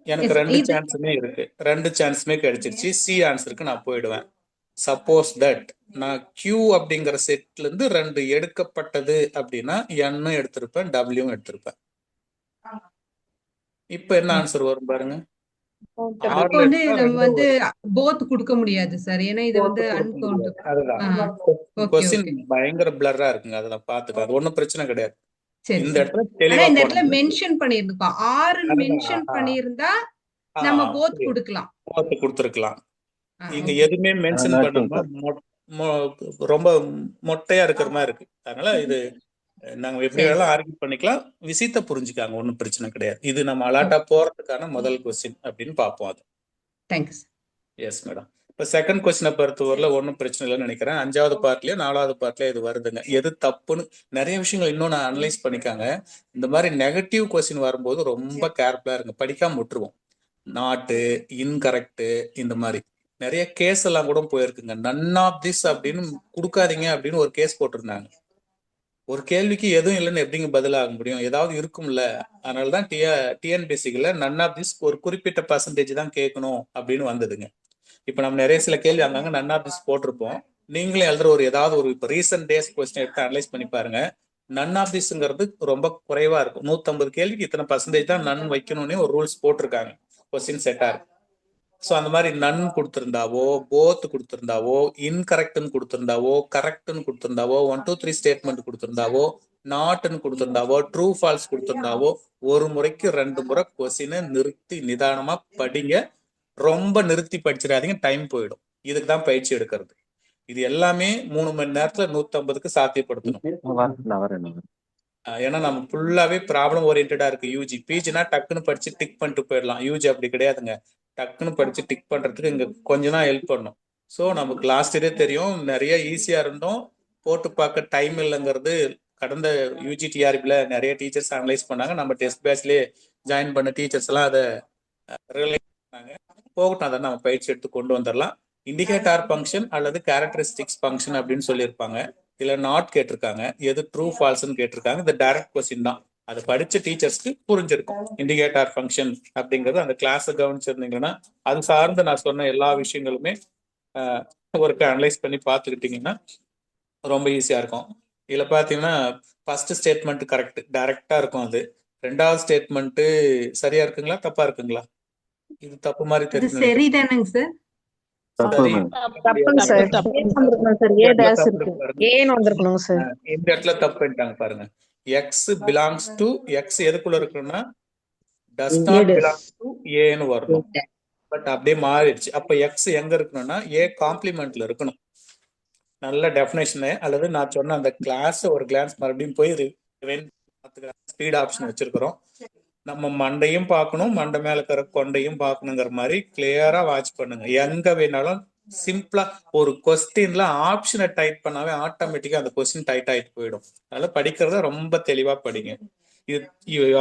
எனக்கு 2 சான்ஸுமே இருக்கு, 2 சான்ஸுமே கிடைச்சிருச்சு. சி ஆன்சருக்கு நான் போயிடுவேன். சப்போஸ் தட் நான் கியூ அப்படிங்கிற செட்ல இருந்து 2 எடுக்கப்பட்டது அப்படின்னா என்னும் எடுத்திருப்பேன், டபிள்யூவும் எடுத்திருப்பேன். இப்ப என்ன ஆன்சர் வரும் பாருங்க. வந்து நம்ம வந்து போத் கொடுக்க முடியாது சார், ஏன்னா இது வந்து அன்கவுண்டபிள். கொஸ்டின் பயங்கர பிளரா இருக்குங்க, அதெல்லாம் பாத்துக்கலாம். அது ஒண்ணும் பிரச்சனை கிடையாது. இந்த இடத்துல தெளிவா இந்த இடத்துல மென்ஷன் பண்ணிருந்தோம், 6 மென்ஷன் பண்ணிருந்தா நம்ம போத் கொடுக்கலாம், போத் கொடுத்திருக்கலாம். இங்க எதுவுமே மென்ஷன் பண்ணாம ரொம்ப மொட்டையா இருக்கிற மாதிரி இருக்கு. அதனால இது நாங்க எப்படி வேணாலும் ஆர்கியூ பண்ணிக்கலாம். விஷயத்தை புரிஞ்சுக்காங்க, ஒன்னும் பிரச்சனை கிடையாது. இது நம்ம அலாட்டா போறதுக்கான முதல் கொஸ்டின் அப்படின்னு பார்ப்போம். அது தேங்க்ஸ். Yes madam. இப்ப செகண்ட் கொஸ்டினை பொறுத்தவரையில ஒன்றும் பிரச்சனை இல்லைன்னு நினைக்கிறேன். 5வது பார்ட்லயோ 4வது பார்ட்லயோ இது வருதுங்க. எது தப்புன்னு நிறைய விஷயங்கள் இன்னும் நான் அனலைஸ் பண்ணிக்காங்க. இந்த மாதிரி நெகட்டிவ் கொஸ்டின் வரும்போது ரொம்ப கேர்ஃபுல்லா இருங்க, படிக்காம விட்டுருவோம். நாட்டு, இன்கரெக்ட், இந்த மாதிரி நிறைய கேஸ் எல்லாம் கூட போயிருக்குங்க. நன் ஆஃப் திஸ் அப்படின்னு கொடுக்காதீங்க அப்படின்னு ஒரு கேஸ் போட்டிருந்தாங்க. ஒரு கேள்விக்கு எதுவும் இல்லைன்னு எப்படிங்க பதிலாக முடியும்? ஏதாவது இருக்கும்ல. அதனாலதான் டிஎன்பிஎஸ்சிக்குள்ள நன் ஆஃப் திஸ் ஒரு குறிப்பிட்ட பர்சன்டேஜ் தான் கேட்கணும் அப்படின்னு வந்ததுங்க. இப்ப நம்ம நிறைய சில கேள்வி அங்கங்க நன் ஆஃப் திஸ் போட்டிருப்போம். நீங்களே எழுதுற ஒரு ஏதாவது ஒரு இப்போ ரீசன்ட் டேஸ் கொஸ்டின் எடுத்து அனலைஸ் பண்ணி பாருங்க. நன் ஆஃப் திஸ்ங்கிறது ரொம்ப குறைவா இருக்கும். 150 கேள்விக்கு இத்தனை பர்சன்டேஜ் தான் நன் வைக்கணும்னு ஒரு ரூல்ஸ் போட்டிருக்காங்க, கொஸ்டின் செட்டா இருக்கு. ஸோ அந்த மாதிரி நன் கொடுத்திருந்தாவோ, போத் கொடுத்திருந்தாவோ, இன்கரெக்ட்னு கொடுத்திருந்தாவோ, கரெக்ட்னு கொடுத்திருந்தாவோ, 1 2 3 ஸ்டேட்மெண்ட் கொடுத்திருந்தாவோ, நாட்னு கொடுத்திருந்தாவோ, ட்ரூ ஃபால்ஸ் கொடுத்திருந்தாவோ, ஒரு முறைக்கு 2 முறை கொஸ்டினை நிறுத்தி நிதானமா படிங்க. ரொம்ப நிறுத்தி படிச்சிடாதீங்க, டைம் போயிடும். இதுக்கு தான் பயிற்சி எடுக்கிறது. இது எல்லாமே 3 மணி நேரத்துல 150க்கு சாத்தியப்படுத்தணும். ஏன்னா நம்ம ஃபுல்லாவே ப்ராப்ளம் ஓரியன்டா இருக்கு. யூஜி பிஜினா டக்குன்னு படிச்சு டிக் பண்ணிட்டு போயிடலாம். யூஜி அப்படி கிடையாதுங்க. டக்குன்னு படிச்சு டிக் பண்றதுக்கு இங்க கொஞ்சம் தான் ஹெல்ப் பண்ணும். ஸோ நமக்கு லாஸ்ட் இயரே தெரியும், நிறைய ஈஸியா இருந்தோம், போட்டு பார்க்க டைம் இல்லைங்கிறது. கடந்த யூஜிடிஆர்பில நிறைய டீச்சர்ஸ் அனலைஸ் பண்ணாங்க. நம்ம டெஸ்ட் பேட்ச்லயே ஜாயின் பண்ண டீச்சர்ஸ் எல்லாம் அதை ரியலைஸ் பண்ணாங்க. போகட்டும், அதை நம்ம பயிற்சி எடுத்து கொண்டு வந்துடலாம். இண்டிகேட்டார் ஃபங்க்ஷன் அல்லது கேரக்டரிஸ்டிக்ஸ் ஃபங்க்ஷன் அப்படின்னு சொல்லியிருப்பாங்க. இதுல நாட் கேட்டிருக்காங்க, எது ட்ரூ ஃபால்ஸ்ன்னு கேட்டிருக்காங்க. இந்த டைரக்ட் கொஸ்டின் தான், அது படிச்ச டீச்சர்ஸ்க்கு புரிஞ்சிருக்கும். இண்டிகேட்டார் ஃபங்க்ஷன் அப்படிங்கிறது அந்த கிளாஸை கவனிச்சிருந்தீங்கன்னா அது சார்ந்து நான் சொன்ன எல்லா விஷயங்களுமே ஒர்க்கை அனலைஸ் பண்ணி பார்த்துக்கிட்டிங்கன்னா ரொம்ப ஈஸியா இருக்கும். இதுல பாத்தீங்கன்னா ஃபர்ஸ்ட் ஸ்டேட்மெண்ட் கரெக்ட், டைரக்டா இருக்கும். அது ரெண்டாவது ஸ்டேட்மெண்ட் சரியா இருக்குங்களா தப்பா இருக்குங்களா? இது தப்பு மாதிரி அது தெரிஞ்சு சரிதானங்க சார்? சரி, தப்புங்க சார். தப்பு ஏ வந்திருக்கணும் சார். ஏ இந்த இடத்துல டேஷ் தப்பு இருக்கு. இருக்கு பாருங்க. ஏன்னு வந்திருக்கணும் சார். இந்த இடத்துல தப்பு பண்ணிட்டாங்க பாருங்க. எக்ஸ் பிலாங்ஸ் டு எக்ஸ் எதுக்குள்ள இருக்குன்னா டஸ் நாட் பிலாங் டு ஏன்னு வரணும். பட் அப்படியே மாறிடுச்சு. அப்ப எக்ஸ் எங்க இருக்கணும்னா ஏ காம்ப்ளிமெண்ட்ல இருக்கணும். நல்ல டெஃபினேஷனு அல்லது நான் சொன்ன அந்த கிளாஸ் ஒரு கிளான்ஸ் மறுபடியும் போய் ஸ்பீட் ஆப்ஷன் வச்சிருக்கிறோம். நம்ம மண்டையும் பார்க்கணும், மண்டை மேல இருக்கிற கொண்டையும் பார்க்கணுங்கிற மாதிரி கிளியரா வாட்ச் பண்ணுங்க. எங்க வேணாலும் சிம்பிளா ஒரு கொஸ்டின்ல ஆப்ஷனை டைப் பண்ணாவே ஆட்டோமேட்டிக்கா அந்த கொஸ்டின் டைட் ஆயிட்டு போயிடும். அதனால படிக்கிறத ரொம்ப தெளிவா படிங்க. இது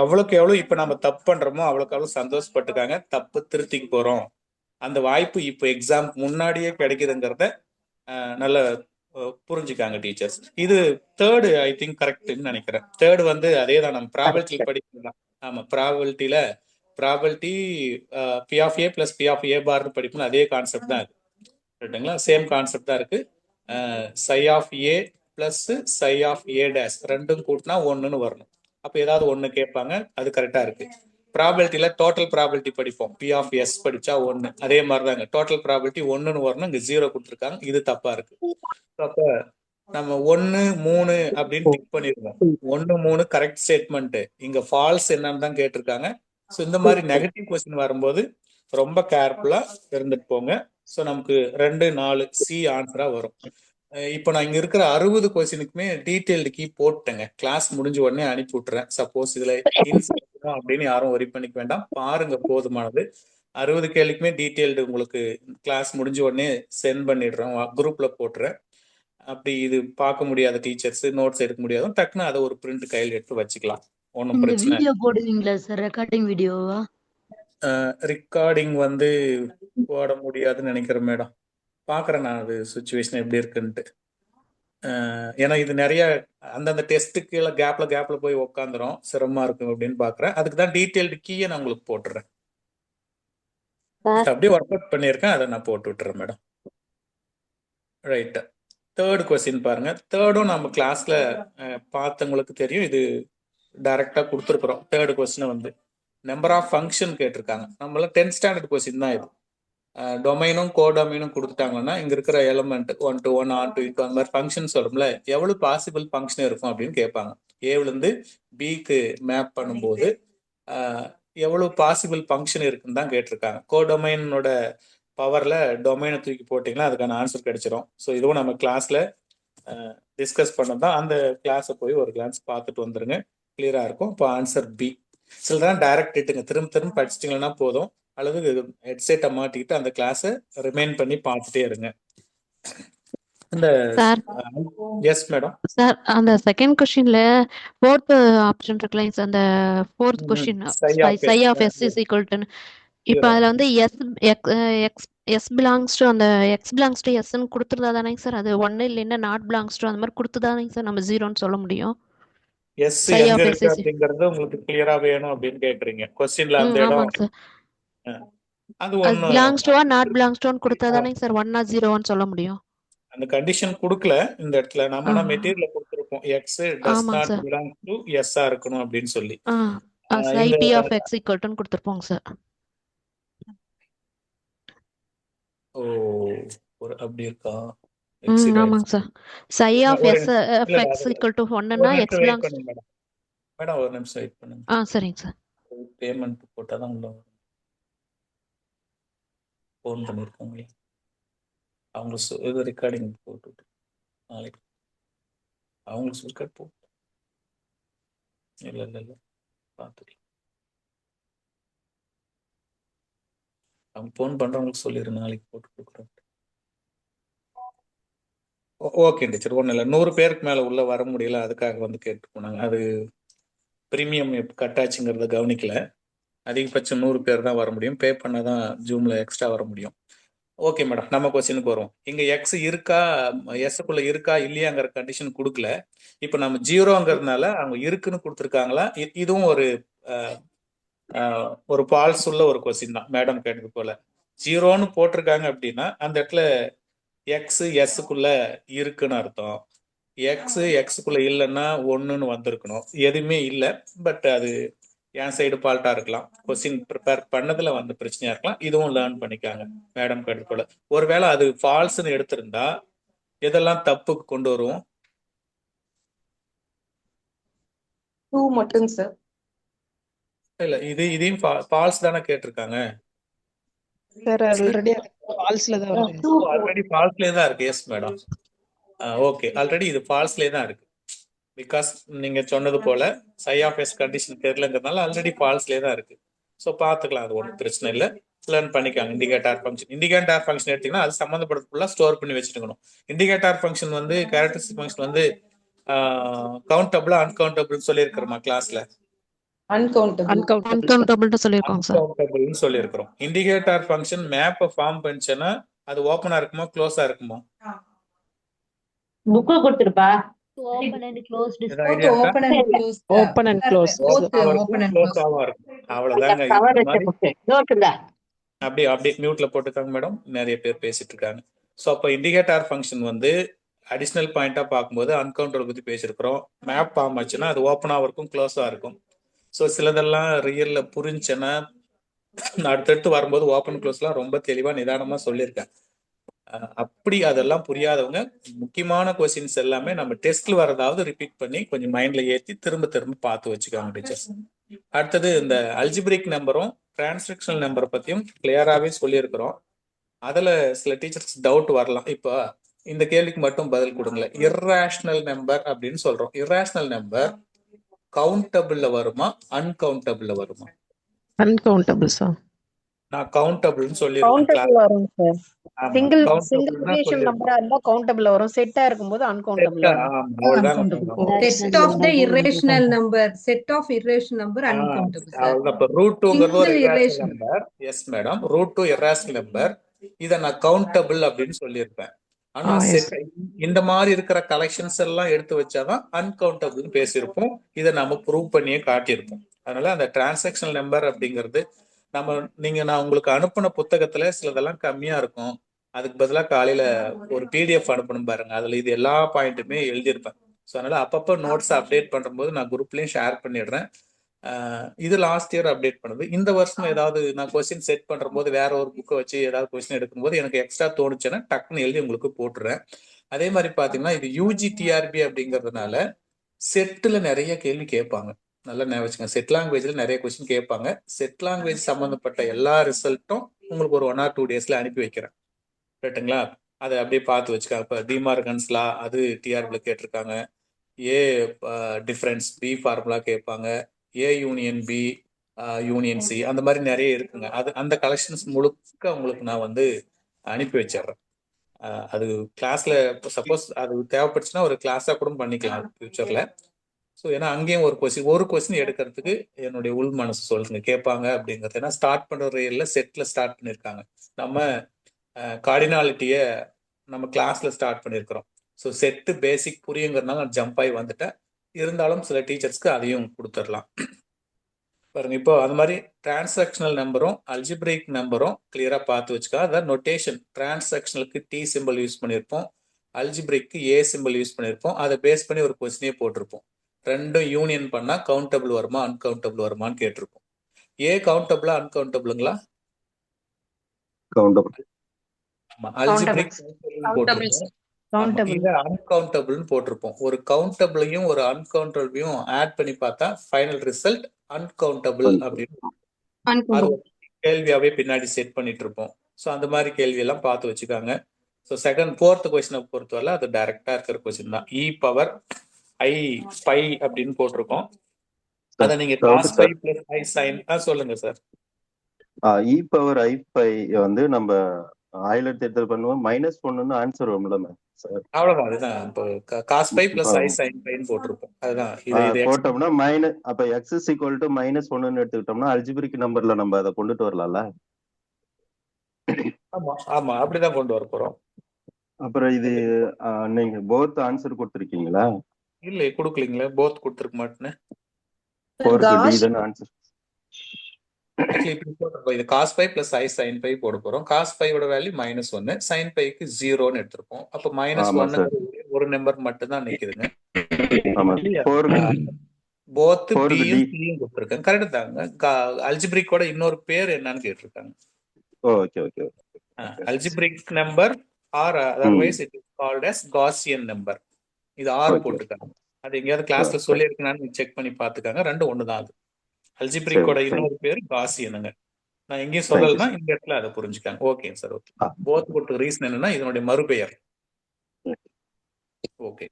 எவ்வளவுக்கு எவ்வளவு இப்ப நம்ம தப்பு பண்றோமோ அவ்வளவுக்கு எவ்வளவு சந்தோஷப்பட்டுக்காங்க. தப்பு திருத்திக்கு போறோம், அந்த வாய்ப்பு இப்போ எக்ஸாம் முன்னாடியே கிடைக்குதுங்கிறத நல்ல புரிஞ்சுக்காங்க டீச்சர்ஸ். இது தேர்டு ஐ திங்க் கரெக்ட்னு நினைக்கிறேன். தேர்டு வந்து அதே தான், நம்ம ப்ராபபிலிட்டியில படிக்கலாம். ஆமா, ப்ராபபிலிட்டியில probability P of A plus B of A பார்னு படிக்கணும். அதே கான்செப்ட் தான் இருக்கு, ரைட்டுங்களா? சேம் கான்செப்ட் தான் இருக்கு. Psi of A plus psi of A dash ரெண்டும் கூட்டினா ஒன்னுன்னு வரணும். அப்ப ஏதாவது ஒண்ணு கேட்பாங்க, அது கரெக்டா இருக்கு. ப்ராபபிலிட்டியில டோட்டல் ப்ராபபிலிட்டி படிப்போம், பி ஆஃப் எஸ் படிச்சா ஒன்னு. அதே மாதிரி தாங்க டோட்டல் ப்ராபபிலிட்டி ஒன்னுன்னு வரணும், இங்க 0 கொடுத்துருக்காங்க, இது தப்பா இருக்கு. அப்ப நம்ம 1 3 அப்படின்னு டிக் பண்ணிருக்கோம். 1 3 கரெக்ட் ஸ்டேட்மெண்ட், இங்க ஃபால்ஸ் என்னன்னு தான் கேட்டிருக்காங்க. ஸோ இந்த மாதிரி நெகட்டிவ் கொஸ்டின் வரும்போது ரொம்ப கேர்ஃபுல்லா இருந்துட்டு போங்க. ஸோ நமக்கு 2 4 சி ஆன்சரா வரும். இப்போ நான் இங்க இருக்கிற 60 கொஸ்டினுக்குமே டீடைல்டு கீ போட்டேங்க. கிளாஸ் முடிஞ்ச உடனே அனுப்பி விட்டுறேன். சப்போஸ் இதுல அப்படின்னு யாரும் ஒரி பண்ணிக்க வேண்டாம், பாருங்க போதுமானது. 60 கேள்விக்குமே டீடைல்டு உங்களுக்கு கிளாஸ் முடிஞ்ச உடனே சென்ட் பண்ணிடுறேன், குரூப்ல போட்டுறேன். அப்படி இது பார்க்க முடியாத டீச்சர்ஸ் நோட்ஸ் எடுக்க முடியாத டக்குன்னு அதை ஒரு பிரிண்ட் கையில் எடுத்து வச்சுக்கலாம், ஒன்றும் பிரச்சனை. வீடியோ போடுவீங்களா சார்? ரெக்கார்டிங் வீடியோவா? ரெக்கார்டிங் வந்து போட முடியாதுன்னு நினைக்கிறேன் மேடம். பார்க்குறேன் நான் அது சுச்சுவேஷன் எப்படி இருக்குன்ட்டு. ஏன்னா இது நிறைய அந்தந்த டெஸ்ட்டுக்கு கீழே கேப்ல போய் உக்காந்துரும், சிரமமா இருக்கும் அப்படின்னு பாக்குறேன். அதுக்கு தான் டீடைல்டு கீயை நான் உங்களுக்கு போட்டுறேன். அப்படியே ஒர்க் அவுட் பண்ணியிருக்கேன், அதை நான் போட்டு விட்டுறேன் மேடம். ரைட், தேர்ட் கொஸ்டின் பாருங்க. தேர்டும் நம்ம கிளாஸ்ல பார்த்தவங்களுக்கு தெரியும், இது டைரக்டா கொடுத்துருக்குறோம். தேர்டு கொஸ்டின் வந்து நம்பர் ஆஃப் ஃபங்க்ஷன் கேட்டிருக்காங்க. நம்மள 10th ஸ்டாண்டர்ட் கொஸ்டின் தான் இது. டொமைனும் கோடொமைனும் கொடுத்துட்டாங்கன்னா இங்க இருக்கிற element 1 to 1 on to into அந்த மாதிரி ஃபங்க்ஷன் சொல்லும்ல, எவ்வளவு பாசிபிள் ஃபங்க்ஷன் இருக்கும் அப்படின்னு கேட்பாங்க. ஏல இருந்து பிக்கு மேப் பண்ணும்போது எவ்வளவு பாசிபிள் ஃபங்க்ஷன் இருக்குன்னு தான் கேட்டிருக்காங்க. கோடொமைனோட பவர்ல டொமைனை தூக்கி போட்டிங்கன்னா அதுக்கான ஆன்சர் கிடைச்சிரும். ஸோ இதுவும் நம்ம கிளாஸ்ல டிஸ்கஸ் பண்ணதான். அந்த கிளாஸை போய் ஒரு கிளான்ஸ் பார்த்துட்டு வந்துருங்க, கிளியரா இருக்கும். இப்போ ஆன்சர் பி. சில தான் டைரக்ட் இட்டுங்க, திரும்ப படிச்சிட்டிங்கன்னா போதும், அல்லது ஹெட்செட்டை மாட்டிக்கிட்டு அந்த கிளாஸை ரிமைன் பண்ணி பார்த்துட்டே இருங்க. இந்த எஸ் மேடம் சார், அந்த செகண்ட் கொஸ்டின்ல ஃபோர்த் ஆப்ஷன் இருக்குல்லைங்க சார், அந்த fourth question psi of S is equal to, இப்போ அதில் வந்து எஸ் பிலாங்ஸ் டு அந்த எக்ஸ் பிலாங்ஸ் டு எஸ்ன்னு கொடுத்துருந்தா தானேங்க சார் அது ஒன்று, இல்லைன்னா நாட் பிலாங்ஸ் டு அந்த மாதிரி கொடுத்துதானேங்க சார் நம்ம 0ன்னு சொல்ல முடியும். எஸ் எங்க இருக்கு அப்படிங்கறது உங்களுக்கு கிளியரா வேணும் அப்படின்னு கேக்குறீங்க கொஸ்டின்ல. அந்த இடம் அது ஒண்ணு belongs to not belongs to கொடுத்தா தானேங்க சார் 1 or 0ன்னு சொல்ல முடியும். அந்த கண்டிஷன் கொடுக்கல இந்த இடத்துல. நம்ம மெட்டீரியல்ல கொடுத்திருப்போம் X does not belong to S ஆ இருக்கணும் அப்படின்னு சொல்லி. Psi B of X equal to கொடுத்திருப்போங்க சார். ஓ, ஒரு அப்படி இருக்கா? ஆமாங்க sir. Psi of S X equal to 1ன்னா எக்ஸ் பிலாங்ஸ். மேடம் ஒரு நிமிஷம் வெயிட் பண்ணுங்க. சரிங்க சார். பேமெண்ட் போட்டா தான் உள்ள ஃபோன் பண்ணிருக்காங்க. அவங்க இது ரெக்கார்டிங் போட்டு நாளைக்கு அவங்களுக்கு சொல்லிட்டு போ. இல்லை பார்த்துக்கலாம். அவங்க ஃபோன் பண்றவங்களுக்கு சொல்லிடுறேன், நாளைக்கு போட்டு கொடுக்குறேன். ஓகே டீச்சர், ஒன்றும் இல்லை, 100 பேருக்கு மேலே உள்ள வர முடியல, அதுக்காக வந்து கேட்டு போனாங்க. அது ப்ரீமியம் கட்டாச்சுங்கிறத கவனிக்கல. அதிகபட்சம் 100 பேர் தான் வர முடியும், பே பண்ணாதான் ஜூம்ல எக்ஸ்ட்ரா வர முடியும். ஓகே மேடம், நம்ம கொஸ்டினுக்கு வருவோம். இங்க எக்ஸ் இருக்கா, எஸ்க்குள்ள இருக்கா இல்லையாங்கிற கண்டிஷன் கொடுக்கல. இப்போ நம்ம 0ங்கிறதுனால அவங்க இருக்குன்னு கொடுத்துருக்காங்களா, இதுவும் ஒரு ஃபால்ஸ் உள்ள ஒரு கொஸ்டின் தான் மேடம் கேட்டது போல. 0ன்னு போட்டிருக்காங்க அப்படின்னா அந்த இடத்துல எக்ஸ் எஸ்க்குள்ள இருக்குன்னு அர்த்தம். எக்ஸுக்குள்ள இல்லைன்னா 1ன்னு வந்திருக்கணும், எதுவுமே இல்லை. பட் அது என் சைடு ஃபால்ட்டா இருக்கலாம், கொஸ்டின் ப்ரிப்பேர் பண்ணதுல வந்து பிரச்சனையா இருக்கலாம். இதுவும் லேர்ன் பண்ணிக்காங்க மேடம் கேட்டது போல. ஒருவேளை அது ஃபால்ஸ்ன்னு எடுத்திருந்தா எதெல்லாம் தப்புக்கு கொண்டு வருவோம்? 2 மட்டும் சார். இல்ல, இதையும் ஃபால்ஸ் தானே கேட்டிருக்காங்க. சார் ஆல்ரெடி ஃபால்ஸ்ல தான் வருது. ஆல்ரெடி ஃபால்ஸ்லயே தான் இருக்கு. எஸ் மேடம், ஓகே, ஆல்ரெடி இது ஃபால்ஸ்லயே தான் இருக்கு. பிகாஸ் நீங்க சொன்னது போல சை ஆஃப் எஸ் கண்டிஷன் தெரியலங்கிறதுனால ஆல்ரெடி ஃபால்ஸ்லயே தான் இருக்கு. ஸோ பார்த்துக்கலாம், அது ஒன்றும் பிரச்சனை இல்லை, லேர்ன் பண்ணிக்காங்க. இண்டிகேட்டர் ஃபங்க்ஷன் எடுத்தீங்கன்னா அது சம்மந்தப்படுறதுக்குள்ள ஸ்டோர் பண்ணி வச்சுக்கணும். இண்டிகேட்டர் ஃபங்க்ஷன் வந்து கேரக்டரிஸ்டிக் ஃபங்க்ஷன் வந்து கவுண்டபிளா அன்கவுண்டபிள்னு சொல்லியிருக்கிறோமா கிளாஸ்ல? அன்கவுண்டபிள்னு சொல்லியிருக்கோங்க சார். அன்கவுண்டபிள்னு சொல்லியிருக்கிறோம். இண்டிகேட்டர் ஃபங்க்ஷன் மேப்பை ஃபார்ம் பண்ணிச்சுன்னா அது ஓப்பனா இருக்குமா க்ளோஸா இருக்குமா? புக்கு கொடுத்துருப்பா. Open and closed. Open and closed. Open and close. அவ்வளவுதாங்க. கவர் இந்த வச்ச மாதிரி புக்கு நோட்டுல. அப்படியே மியூட்ல போட்டுக்காங்க மேடம், நிறைய பேர் பேசிட்டு இருக்காங்க. ஸோ அப்போ இண்டிகேட்டர் ஃபங்க்ஷன் வந்து அடிஷ்னல் பாயிண்டா பார்க்கும்போது அன்கவுண்டபிள் பத்தி பேசியிருக்கிறோம். மேப் ஃபார்ம் ஆச்சுன்னா அது ஓப்பனாக இருக்கும் க்ளோஸாக இருக்கும். ஸோ சிலதெல்லாம் ரியல்ல புரிஞ்சுன்னா அடுத்தடுத்து வரும்போது ஓப்பன் க்ளோஸ்லாம் ரொம்ப தெளிவா நிதானமா சொல்லியிருக்கேன். அப்படி அதெல்லாம் புரியாதவங்க முக்கியமான கொஸ்டின்ஸ் எல்லாமே நம்ம டெஸ்ட்ல வரதாவது ரிப்பீட் பண்ணி கொஞ்சம் மைண்ட்ல ஏற்றி திரும்ப திரும்ப பார்த்து வச்சுக்காங்க டீச்சர்ஸ். அடுத்தது இந்த அல்ஜிபிரிக் நம்பரும் டிரான்சாக்ஷனல் நம்பரை பத்தியும் கிளியராகவே சொல்லியிருக்கிறோம். அதுல சில டீச்சர்ஸ் டவுட் வரலாம். இப்போ இந்த கேள்விக்கு மட்டும் பதில் கொடுங்களேன். இர்ரேஷனல் நம்பர் அப்படின்னு சொல்றோம். இர்ரேஷனல் நம்பர் கவுண்டபிள்ல வருமா அன்கவுண்டபிள்ல வருமா? Uncountable sir. நான் கவுண்டபிள்னு சொல்லியிருக்கேன். கவுண்டபிள் வரும் சார். சிங்கிள் கவுண்டபிள் தான் ரிலேஷன் நம்பரா இருந்தா கவுண்டபிள் வரும், செட்டா இருக்கும்போது அன்கவுண்டபிள் வரும். Set of the irrational number. Set of irrational number uncountable. √2ங்கிறது ஒரு irrational number. Yes madam, √2 irrational number. இத நான் கவுண்டபிள் அப்படின்னு சொல்லியிருப்பேன். ஆனா இந்த மாதிரி இருக்கிற கலெக்ஷன்ஸ் எல்லாம் எடுத்து வச்சாதான் அன்கவுண்டபிள்னு பேசியிருப்போம். இதை நம்ம ப்ரூவ் பண்ணியே காட்டியிருப்போம். அதனால அந்த டிரான்சாக்ஷனல் நம்பர் அப்படிங்கிறது நான் உங்களுக்கு அனுப்பின புத்தகத்துல சிலதெல்லாம் கம்மியா இருக்கும். அதுக்கு பதிலாக காலையில ஒரு PDF அனுப்பணும் பாருங்க, அதுல இது எல்லா பாயிண்ட்டுமே எழுதியிருப்பேன். ஸோ அதனால அப்பப்போ நோட்ஸ் அப்டேட் பண்ணும்போது நான் குரூப்லயும் ஷேர் பண்ணிடுறேன். இது லாஸ்ட் இயர் அப்டேட் பண்ணது. இந்த வருஷம் ஏதாவது நான் கொஸ்டின் செட் பண்ற போது வேற ஒரு புக்கை வச்சு ஏதாவது கொஸ்டின் எடுக்கும்போது எனக்கு எக்ஸ்ட்ரா தோணுச்சுன்னா டக்குன்னு எழுதி உங்களுக்கு போட்டுறேன். அதே மாதிரி பாத்தீங்கன்னா இது UGTRB அப்படிங்கிறதுனால செட்டில் நிறைய கேள்வி கேட்பாங்க. நல்லா ஞாபகம், செட் லாங்குவேஜ்ல நிறைய கொஸ்டின் கேட்பாங்க. செட் லாங்குவேஜ் சம்பந்தப்பட்ட எல்லா ரிசல்ட்டும் உங்களுக்கு ஒரு 1 or 2 daysல அனுப்பி வைக்கிறேன், ரைட்டுங்களா? அதை அப்படியே பார்த்து வச்சுக்காங்க. இப்போ டிமார்கன்ஸ்லா அது டிஆர்பில கேட்டிருக்காங்க. ஏ டிஃபரன்ஸ், பி ஃபார்முலா கேட்பாங்க, A union B, union C, அந்த மாதிரி நிறைய இருக்குங்க. அந்த கலெக்ஷன்ஸ் முழுக்க உங்களுக்கு நான் வந்து அனுப்பி வச்சிடுறேன். அது கிளாஸ்ல சப்போஸ் அது தேவைப்பட்டுச்சுன்னா ஒரு கிளாஸா கூட பண்ணிக்கலாம் ஃபியூச்சர்ல. ஸோ ஏன்னா அங்கேயும் ஒரு கொஸ்டின் எடுக்கிறதுக்கு என்னுடைய உள் மனசு சொல்லுங்க கேட்பாங்க அப்படிங்கிறது. ஏன்னா ஸ்டார்ட் பண்ற ரயில்ல செட்ல ஸ்டார்ட் பண்ணியிருக்காங்க. நம்ம கார்டினாலிட்டியை நம்ம கிளாஸ்ல ஸ்டார்ட் பண்ணியிருக்கிறோம். ஸோ செட்டு பேசிக் புரியுங்கிறதுனால நான் ஜம்ப் ஆகி வந்துட்டேன். இருந்தாலும் சில டீச்சர்ஸ்க்கு அதையும் கொடுத்துடலாம் பாருங்க. இப்போ அது மாதிரி டிரான்சாக்ஷனல் நம்பரும் அல்ஜிப்ரிக் நம்பரும் கிளியரா பார்த்து வச்சுக்கா. அதான் நொட்டேஷன். டிரான்சாக்ஷனலுக்கு T சிம்பிள் யூஸ் பண்ணியிருப்போம், அல்ஜிப்ரிக்கு A சிம்பிள் யூஸ் பண்ணியிருப்போம். அதை பேஸ் பண்ணி ஒரு கொஸ்டினே போட்டிருப்போம். ரெண்டும் யூனியன் பண்ணா கவுண்டபிள் வருமா அன்கவுண்டபிள் வருமான்னு கேட்டிருப்போம். ஏ கவுண்டபிளா அன்கவுண்டபிளுங்களா? கவுண்டபிள். அல்ஜிப்ரிக் அன்கவுண்டபிள்னு போட்டிருப்போம். ஒரு கவுண்டபிளையும் ஒரு அன்கவுண்டபிளையும் ஆட் பண்ணி பார்த்தா ஃபைனல் ரிசல்ட் அன்கவுண்டபிள் அப்படின்னு கேள்வியாவே பின்னாடி செட் பண்ணிட்டு இருப்போம். ஸோ அந்த மாதிரி கேள்வி எல்லாம் பார்த்து வச்சுக்காங்க. ஸோ ஃபோர்த் கொஸ்டினை பொறுத்தவரை அது டைரக்டா இருக்கிற கொஸ்டின் தான். e⁻i⁵ அப்படின்னு போட்டிருக்கோம். அதை நீங்க cos π + i sin சொல்லுங்க சார். இ பவர் i5 வந்து நம்ம ஹைலைட் தேர்தல் பண்ணுவோம் -1ன்னு ஆன்சர் வரும்ல சார். அவ்வளவுதான். அதுதான் இப்போ cos π plus i sin π ன்னு போட்டிருப்போம். அதுதான் இது போட்டோம்னா அப்ப x is equal to -1ன்னு எடுத்துக்கிட்டோம்னா அல்ஜிபிரிக் நம்பர்ல நம்ம அதை கொண்டுட்டு வரலாம்ல. ஆமா ஆமா அப்படிதான் கொண்டு வர போறோம். அப்புறம் இது நீங்க போத் ஆன்சர் கொடுத்துருக்கீங்களா? இல்ல கொடுக்கலீங்களா? போத் கொடுத்துருக்க மாட்டேன்னு. 4க்கு D தான ஆன்சர். ஆக்சுவலி இப்படி போட்டிருப்போம். இது cos π plus i sin π போட போறோம். cos π யோட வேல்யூ -1, sin πக்கு 0ன்னு எடுத்திருப்போம். அப்ப -1 ஒரு நம்பர் மட்டும் தான் நிக்குதுங்க. போத் பியும் சியும் கொடுத்துருக்கேன். கரெக்ட் தாங்க. அல்ஜிபிரிக்கோட இன்னொரு பேர் என்னன்னு கேட்டிருக்காங்க. Okay okay. Algebraic number or otherwise it is called as Gaussian number. இது 6 போட்டிருக்காங்க. அது எங்கேயாவது கிளாஸ்ல சொல்லி இருக்கனான்னு செக் பண்ணி பாத்துக்காங்க. ரெண்டும் ஒண்ணுதான். அது அல்ஜிபிரிக்கோட இன்னொரு பேர் காசியனுங்க. நான் எங்கேயும் சொல்லலைன்னா இந்த இடத்துல அதை புரிஞ்சுக்காங்க. Okay sir. ஓகே. போத் போட்டு ரீசன் என்னன்னா இதனுடைய மறுபெயர். Okay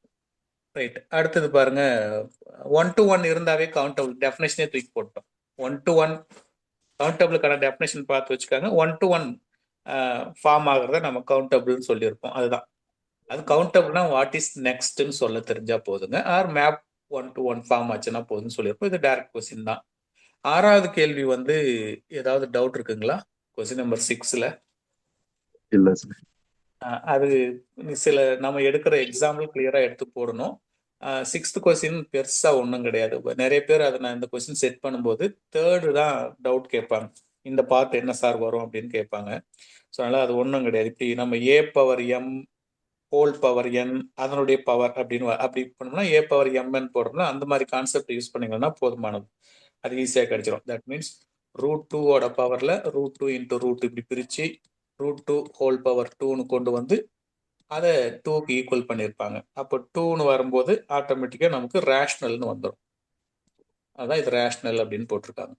right. அடுத்தது பாருங்க, 1 to 1 இருந்தாவே கவுண்டபிள். டெஃபினேஷனே தூக்கி போட்டோம். 1 to 1 கவுண்டபிளுக்கான டெஃபினேஷன் பார்த்து வச்சுக்காங்க. 1 to 1 ஃபார்ம் ஆகுறத நம்ம கவுண்டபிள்னு சொல்லியிருப்போம். அதுதான் அது. கவுண்டபிள்னா வாட் இஸ் நெக்ஸ்ட்னு சொல்ல தெரிஞ்சா போதுங்க. ஆர் மேப் 1 to 1 ஃபார்ம் ஆச்சுன்னா போதுன்னு சொல்லியிருப்போம். இது டைரக்ட் கொஸ்டின் தான். 6வது கேள்வி வந்து ஏதாவது டவுட் இருக்குங்களா? கொஸ்டின் நம்பர் 6ல இல்ல சார். அது சில நம்ம எடுக்கிற எக்ஸாம்பிள் கிளியரா எடுத்து போடணும். 6th கொஸ்டின் பெருசா ஒன்றும் கிடையாது. நிறைய பேர் அதை நான் இந்த கொஸ்டின் செட் பண்ணும்போது 3rd தான் டவுட் கேட்பாங்க. இந்த பார்ட் என்ன சார் வரும் அப்படின்னு கேட்பாங்க. ஸோ அதனால அது ஒன்றும் கிடையாது. இப்படி நம்ம a power m whole power n அதனுடைய பவர் அப்படின்னு அப்படி பண்ணோம்னா a பவர் mn போடுறோம்னா அந்த மாதிரி கான்செப்ட் யூஸ் பண்ணிங்கன்னா போதுமானது. அது ஈஸியாக கிடைச்சிடும். தட் மீன்ஸ் √2 பவர்ல √2 இன்ட்டு ரூட் இப்படி பிரிச்சு √2 ஹோல் பவர் 2ன்னு கொண்டு வந்து அதை 2க்கு ஈக்குவல் பண்ணியிருப்பாங்க. அப்போ 2ன்னு வரும்போது ஆட்டோமேட்டிக்காக நமக்கு ரேஷ்னல்னு வந்துடும். அதான் இது ரேஷ்னல் அப்படின்னு போட்டிருக்காங்க.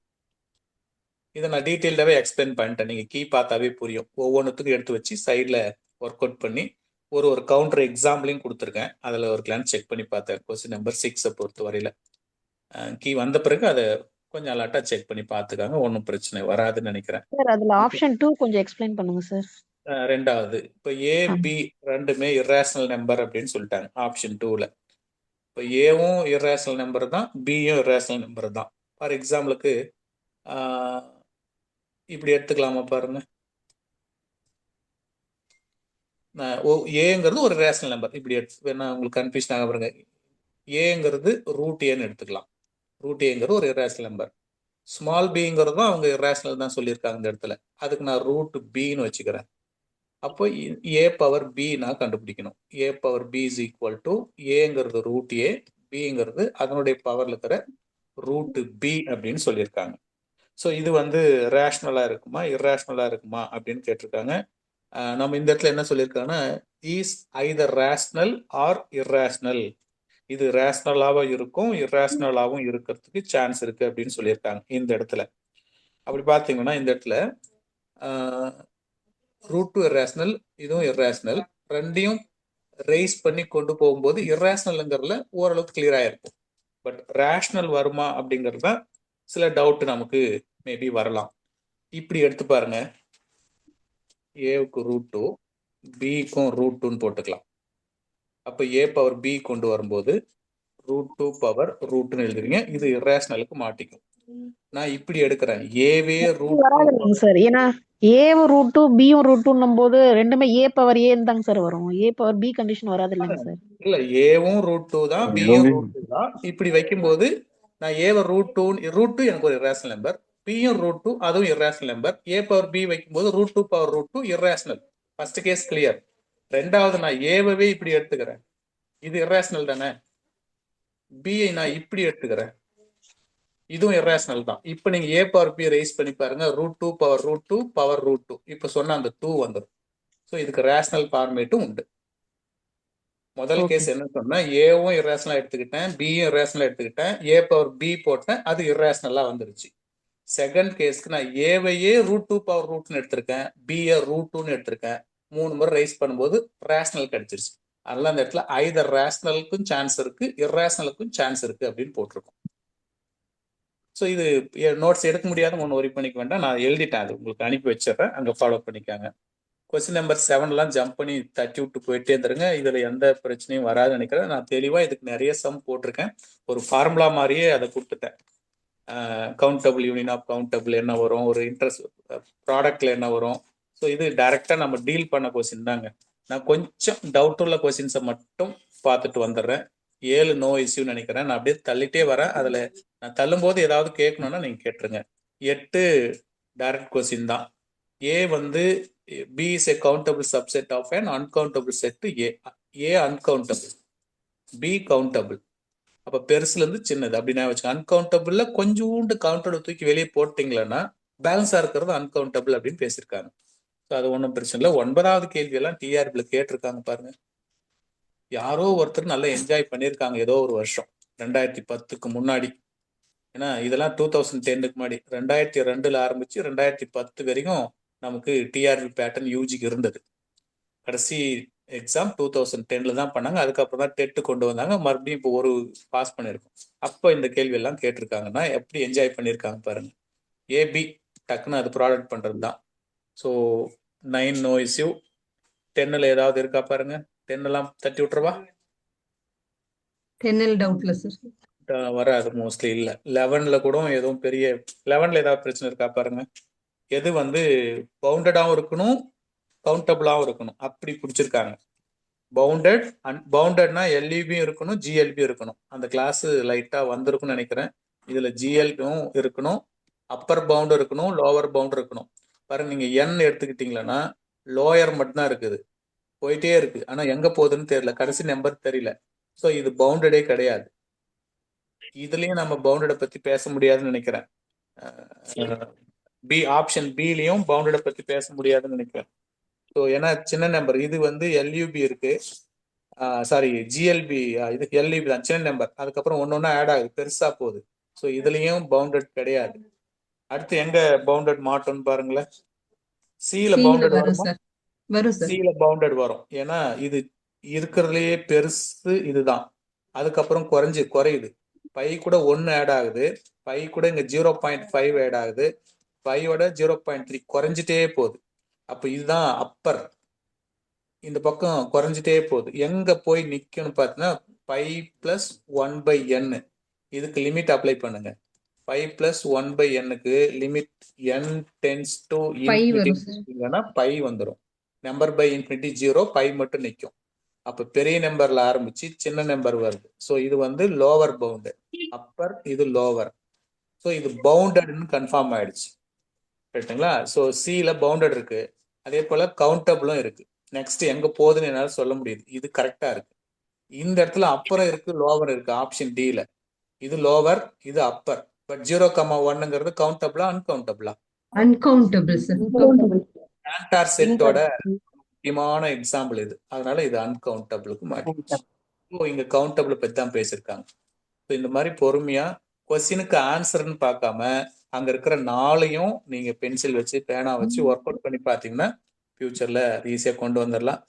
இதை நான் டீட்டெயில்டாகவே எக்ஸ்பிளைன் பண்ணிட்டேன். நீங்கள் கீ பார்த்தாவே புரியும். ஒவ்வொன்றுத்துக்கும் எடுத்து வச்சு சைடில் ஒர்க் அவுட் பண்ணி ஒரு கவுண்டர் எக்ஸாம்பிளையும் கொடுத்துருக்கேன். அதில் ஒரு கிளான்ஸ் செக் பண்ணி பார்த்தேன். கொஸ்டின் நம்பர் 6 பொறுத்த வரையில் கீ வந்த பிறகு அதை கொஞ்சம் அலாட்டா செக் பண்ணி பார்த்துக்காங்க. ஒன்றும் பிரச்சனை வராதுன்னு நினைக்கிறேன். சார் அதுல ஆப்ஷன் 2 கொஞ்சம் எக்ஸ்பிளைன் பண்ணுங்க சார். ரெண்டாவது இப்போ ஏ பி ரெண்டுமே இர்ரேஷனல் நம்பர் அப்படின்னு சொல்லிட்டாங்க ஆப்ஷன் 2ல. இப்போ ஏவும் இர்ரேஷனல் நம்பர் தான், பியும் இர்ரேஷனல் நம்பர் தான். ஃபார் எக்ஸாம்பிளுக்கு இப்படி எடுத்துக்கலாமா பாருங்க. ஏங்கிறது ஒரு ரேஷனல் நம்பர். இப்படி வேணா உங்களுக்கு கன்ஃபியூஷன் ஆக பாருங்க. ஏங்கிறது √a எடுத்துக்கலாம். √a ஒரு இர்ரேஷனல் நம்பர். ஸ்மால் பிங்கிறது தான் அவங்க இர்ரேஷனல் தான் சொல்லியிருக்காங்க இந்த இடத்துல. அதுக்கு நான் √b வச்சுக்கிறேன். அப்போ a பவர் b நான் கண்டுபிடிக்கணும். a power b is equal to ஏங்கிறது √a, பிங்கிறது அதனுடைய பவர்ல இருக்கிற √b அப்படின்னு சொல்லியிருக்காங்க. ஸோ இது வந்து ரேஷ்னலா இருக்குமா இர்ரேஷனலா இருக்குமா அப்படின்னு கேட்டிருக்காங்க. நம்ம இந்த இடத்துல என்ன சொல்லியிருக்காங்கன்னா is either rational or irrational. இது ரேஷ்னலாகவும் இருக்கும் இர்ரேஷனலாகவும் இருக்கிறதுக்கு சான்ஸ் இருக்கு அப்படின்னு சொல்லியிருக்காங்க இந்த இடத்துல. அப்படி பார்த்தீங்கன்னா இந்த இடத்துல √2 இர்ரேஷனல், இதுவும் இர்ரேஷனல். ரெண்டையும் ரைஸ் பண்ணி கொண்டு போகும்போது இர்ரேஷனல்ங்கிறதுல ஓரளவுக்கு கிளியரா இருக்கும். பட் ரேஷ்னல் வருமா அப்படிங்கிறது தான் சில டவுட் நமக்கு மேபி வரலாம். இப்படி எடுத்து பாருங்க. ஏவுக்கு √2, பிக்கும் √2ன்னு போட்டுக்கலாம். அப்போ a பவர் b கொண்டு வரும்போது √2 பவர் √2ன்னு எழுதுறீங்க. இது இர்ரேஷனலுக்கு மாட்டிக்கும். நான் இப்படி எடுக்கிறேன். ஏவே √2 சார். ஏன்னா ஏவும் √2 பியும் √2ன்னும் போது ரெண்டுமே a பவர் a தாங்க சார் வரும். a பவர் b கண்டிஷன் வராது இல்லைங்க சார். இல்ல ஏவும் √2 தான், பியும் √2 தான். இப்படி வைக்கும்போது நான் ஏவை √2 எனக்கு ஒரு இர்ரேஷனல் நம்பர், பியும் √2 அதுவும் irrational number. a power b வைக்கும்போது √2 power √2 irrational. First case clear. ரெண்டாவது நான் ஏவவே இப்படி எடுத்துக்கிறேன். இது இர்ரேஷனல் தானே. பிஐ நான் இப்படி எடுத்துக்கிறேன். இதுவும் இர்ரேஷனல் தான். இப்போ நீங்க a பவர் b ரைஸ் பண்ணி பாருங்க. √2 பவர் √2 பவர் √2 இப்போ சொன்ன அந்த 2 வந்துடும். ஸோ இதுக்கு ரேஷனல் ஃபார்மேட்டும் உண்டு. முதல் கேஸ் என்ன சொன்னா ஏவும் இர்ரேஷனலா எடுத்துக்கிட்டேன், பியும் இர்ரேஷனலா எடுத்துக்கிட்டேன், a பவர் b போட்டேன், அது இர்ரேஷனலா வந்துருச்சு. செகண்ட் கேஸ்க்கு நான் ஏவையே √2 பவர் √2ன்னு எடுத்திருக்கேன், பிஏ √2ன்னு எடுத்திருக்கேன். 3 முறை ரைஸ் பண்ணும்போது ரேஷனல் கிடைச்சிருச்சு. அதெல்லாம் அந்த இடத்துல ஐதர் ரேஷனலுக்கும் சான்ஸ் இருக்கு இர்ரேஷனலுக்கும் சான்ஸ் இருக்கு அப்படின்னு போட்டிருக்கோம். ஸோ இது நோட்ஸ் எடுக்க முடியாத ஒன்று ஒரி பண்ணிக்க வேண்டாம், நான் எழுதிட்டேன், அது உங்களுக்கு அனுப்பி வச்சிடுறேன், அங்கே ஃபாலோ பண்ணிக்காங்க. கொஸ்டின் நம்பர் 7 ஜம்ப் பண்ணி தட்டி விட்டு போயிட்டே இருந்துருங்க, இதில் எந்த பிரச்சனையும் வராதுன்னு நினைக்கிறேன். நான் தெளிவாக இதுக்கு நிறைய சம் போட்டிருக்கேன், ஒரு ஃபார்முலா மாதிரியே அதை கொடுத்துட்டேன். கவுண்டபிள் யூனியன் ஆஃப் கவுண்டபிள் என்ன வரும், ஒரு இன்ட்ரெஸ்ட் ப்ராடக்ட்ல என்ன வரும். ஸோ இது டைரெக்டாக நம்ம டீல் பண்ண கொஸ்டின் தாங்க. நான் கொஞ்சம் டவுட் உள்ள கொஸ்டின்ஸை மட்டும் பார்த்துட்டு வந்துடுறேன். 7 நோ இஷ்யூன்னு நினைக்கிறேன். நான் அப்படியே தள்ளிட்டே வரேன், அதில் நான் தள்ளும்போது ஏதாவது கேட்கணும்னா நீங்கள் கேட்டுருங்க. 8 டைரக்ட் கொஸ்டின் தான். ஏ வந்து B is a countable subset of an uncountable set to A uncountable, B countable. அப்போ பெருசுல இருந்து சின்னது அப்படின்னா வச்சுக்கோங்க. அன்கவுண்டபிள்ல கொஞ்சோண்டு கவுண்டபிள் தூக்கி வெளியே போட்டிங்களன்னா பேலன்ஸா இருக்கிறது அன்கவுண்டபிள் அப்படின்னு பேசியிருக்காங்க. ஸோ அது ஒன்றும் பிரச்சனை இல்லை. 9வது கேள்வியெல்லாம் டிஆர்பில கேட்டிருக்காங்க பாருங்க. யாரோ ஒருத்தர் நல்லா என்ஜாய் பண்ணியிருக்காங்க ஏதோ ஒரு வருஷம் 2010க்கு முன்னாடி. ஏன்னா இதெல்லாம் 2010க்கு முன்னாடி 2002ல் ஆரம்பிச்சு 2010 வரைக்கும் நமக்கு டிஆர்பி பேட்டர்ன் யூஜிக்கு இருந்தது. கடைசி எக்ஸாம் 2010ல் தான் பண்ணாங்க. அதுக்கப்புறம் தான் டெட்டு கொண்டு வந்தாங்க. மறுபடியும் இப்போ ஒரு பாஸ் பண்ணியிருக்கோம். அப்போ இந்த கேள்வி எல்லாம் கேட்டிருக்காங்கன்னா எப்படி என்ஜாய் பண்ணியிருக்காங்க பாருங்க. ஏபி டக்குன்னு அது ப்ராடக்ட் பண்ணுறது தான். So 9 no issue. 10ல் ஏதாவது இருக்கா பாருங்க. 10 எல்லாம் தட்டி விட்டுருவா. 10ல் டவுட்ல சார் வராது மோஸ்ட்லி இல்லை. 11ல் கூட எதுவும் பெரிய 11ல் ஏதாவது பிரச்சனை இருக்கா பாருங்க. எது வந்து பவுண்டடாகவும் இருக்கணும் கவுண்டபிளாகவும் இருக்கணும் அப்படி பிடிச்சிருக்காங்க. பவுண்டட் பவுண்டட்னா எல்இபியும் இருக்கணும் ஜிஎல்பியும் இருக்கணும். அந்த கிளாஸ் லைட்டாக வந்திருக்குன்னு நினைக்கிறேன். இதில் ஜிஎல்பியும் இருக்கணும், அப்பர் பவுண்டு இருக்கணும், லோவர் பவுண்டு இருக்கணும். பாருங்க, நீங்கள் என் எடுத்துக்கிட்டீங்களன்னா லோயர் மட்டும்தான் இருக்குது, போயிட்டே இருக்கு. ஆனால் எங்கே போகுதுன்னு தெரியல, கடைசி நம்பர் தெரியல. ஸோ இது பவுண்டடே கிடையாது. இதுலேயும் நம்ம பவுண்டடை பற்றி பேச முடியாதுன்னு நினைக்கிறேன். பி ஆப்ஷன் பிலையும் பவுண்டடை பற்றி பேச முடியாதுன்னு நினைக்கிறேன். ஸோ ஏன்னா சின்ன நம்பர் இது வந்து எல்யூபி இருக்கு, சாரி ஜிஎல்பி, இது எல்யூபி தான் சின்ன நம்பர். அதுக்கப்புறம் ஒன்று ஆட் ஆகுது, பெருசா போகுது. ஸோ இதுலயும் பவுண்டட் கிடையாது. அடுத்து எங்க பவுண்டட் மாட்டோம்னு பாருங்களேன். சில பவுண்டட் வரும், சில பவுண்டட் வரும். ஏன்னா இது இருக்கிறதுலயே பெருசு இதுதான். அதுக்கப்புறம் குறையுது. பை கூட 1 ஆட் ஆகுது, பை கூட இங்க 0.5 ஆட் ஆகுது, பையோட 0.3 குறைஞ்சிட்டே போகுது. அப்ப இதுதான் அப்பர். இந்த பக்கம் குறைஞ்சிட்டே போகுது. எங்க போய் நிக்கணும் பார்த்தீங்கன்னா பை பிளஸ் 1/n. இதுக்கு லிமிட் அப்ளை பண்ணுங்க. பை பிளஸ் 1/nக்கு லிமிட் n டென்ஸ் டு இன்ஃபினிட்டினா பை வந்துடும். நம்பர் பை இன்ஃபினிட்டி 0, பை மட்டும் நிற்கும். அப்ப பெரிய நம்பர்ல ஆரம்பிச்சு சின்ன நம்பர் வருது. ஸோ இது வந்து லோவர் பவுண்டு, அப்பர் இது லோவர். ஸோ இது பவுண்டட்னு கன்ஃபார்ம் ஆயிடுச்சு, ரைட்டுங்களா? ஸோ சில பவுண்டட் இருக்கு, அதே போல கவுண்டபிளும் இருக்கு. நெக்ஸ்ட் எங்க போகுதுன்னு என்னால சொல்ல முடியுது. இது கரெக்டா இருக்கு. இந்த இடத்துல அப்பறம் இருக்கு, லோவர் இருக்கு. ஆப்ஷன் டில இது லோவர், இது அப்பர். பட் 0,1ங்கிறது கவுண்டபிளா அன்கவுண்டபிளா? Uncountable sir. ஆன்டார் செட்டோட முக்கியமான எக்ஸாம்பிள் இது. அதனால இது அன்கவுண்டபிளுக்கு மாறிடுச்சு. இங்க கவுண்டபிள் பத்தி தான் பேசியிருக்காங்க. இந்த மாதிரி பொறுமையா கொஸ்டினுக்கு ஆன்சர்னு பார்க்காம அங்க இருக்கிற 4ஐயும் நீங்க பென்சில் வச்சு பேனா வச்சு ஒர்க் அவுட் பண்ணி பார்த்தீங்கன்னா ஃபியூச்சர்ல ஈஸியா கொண்டு வந்துடலாம்.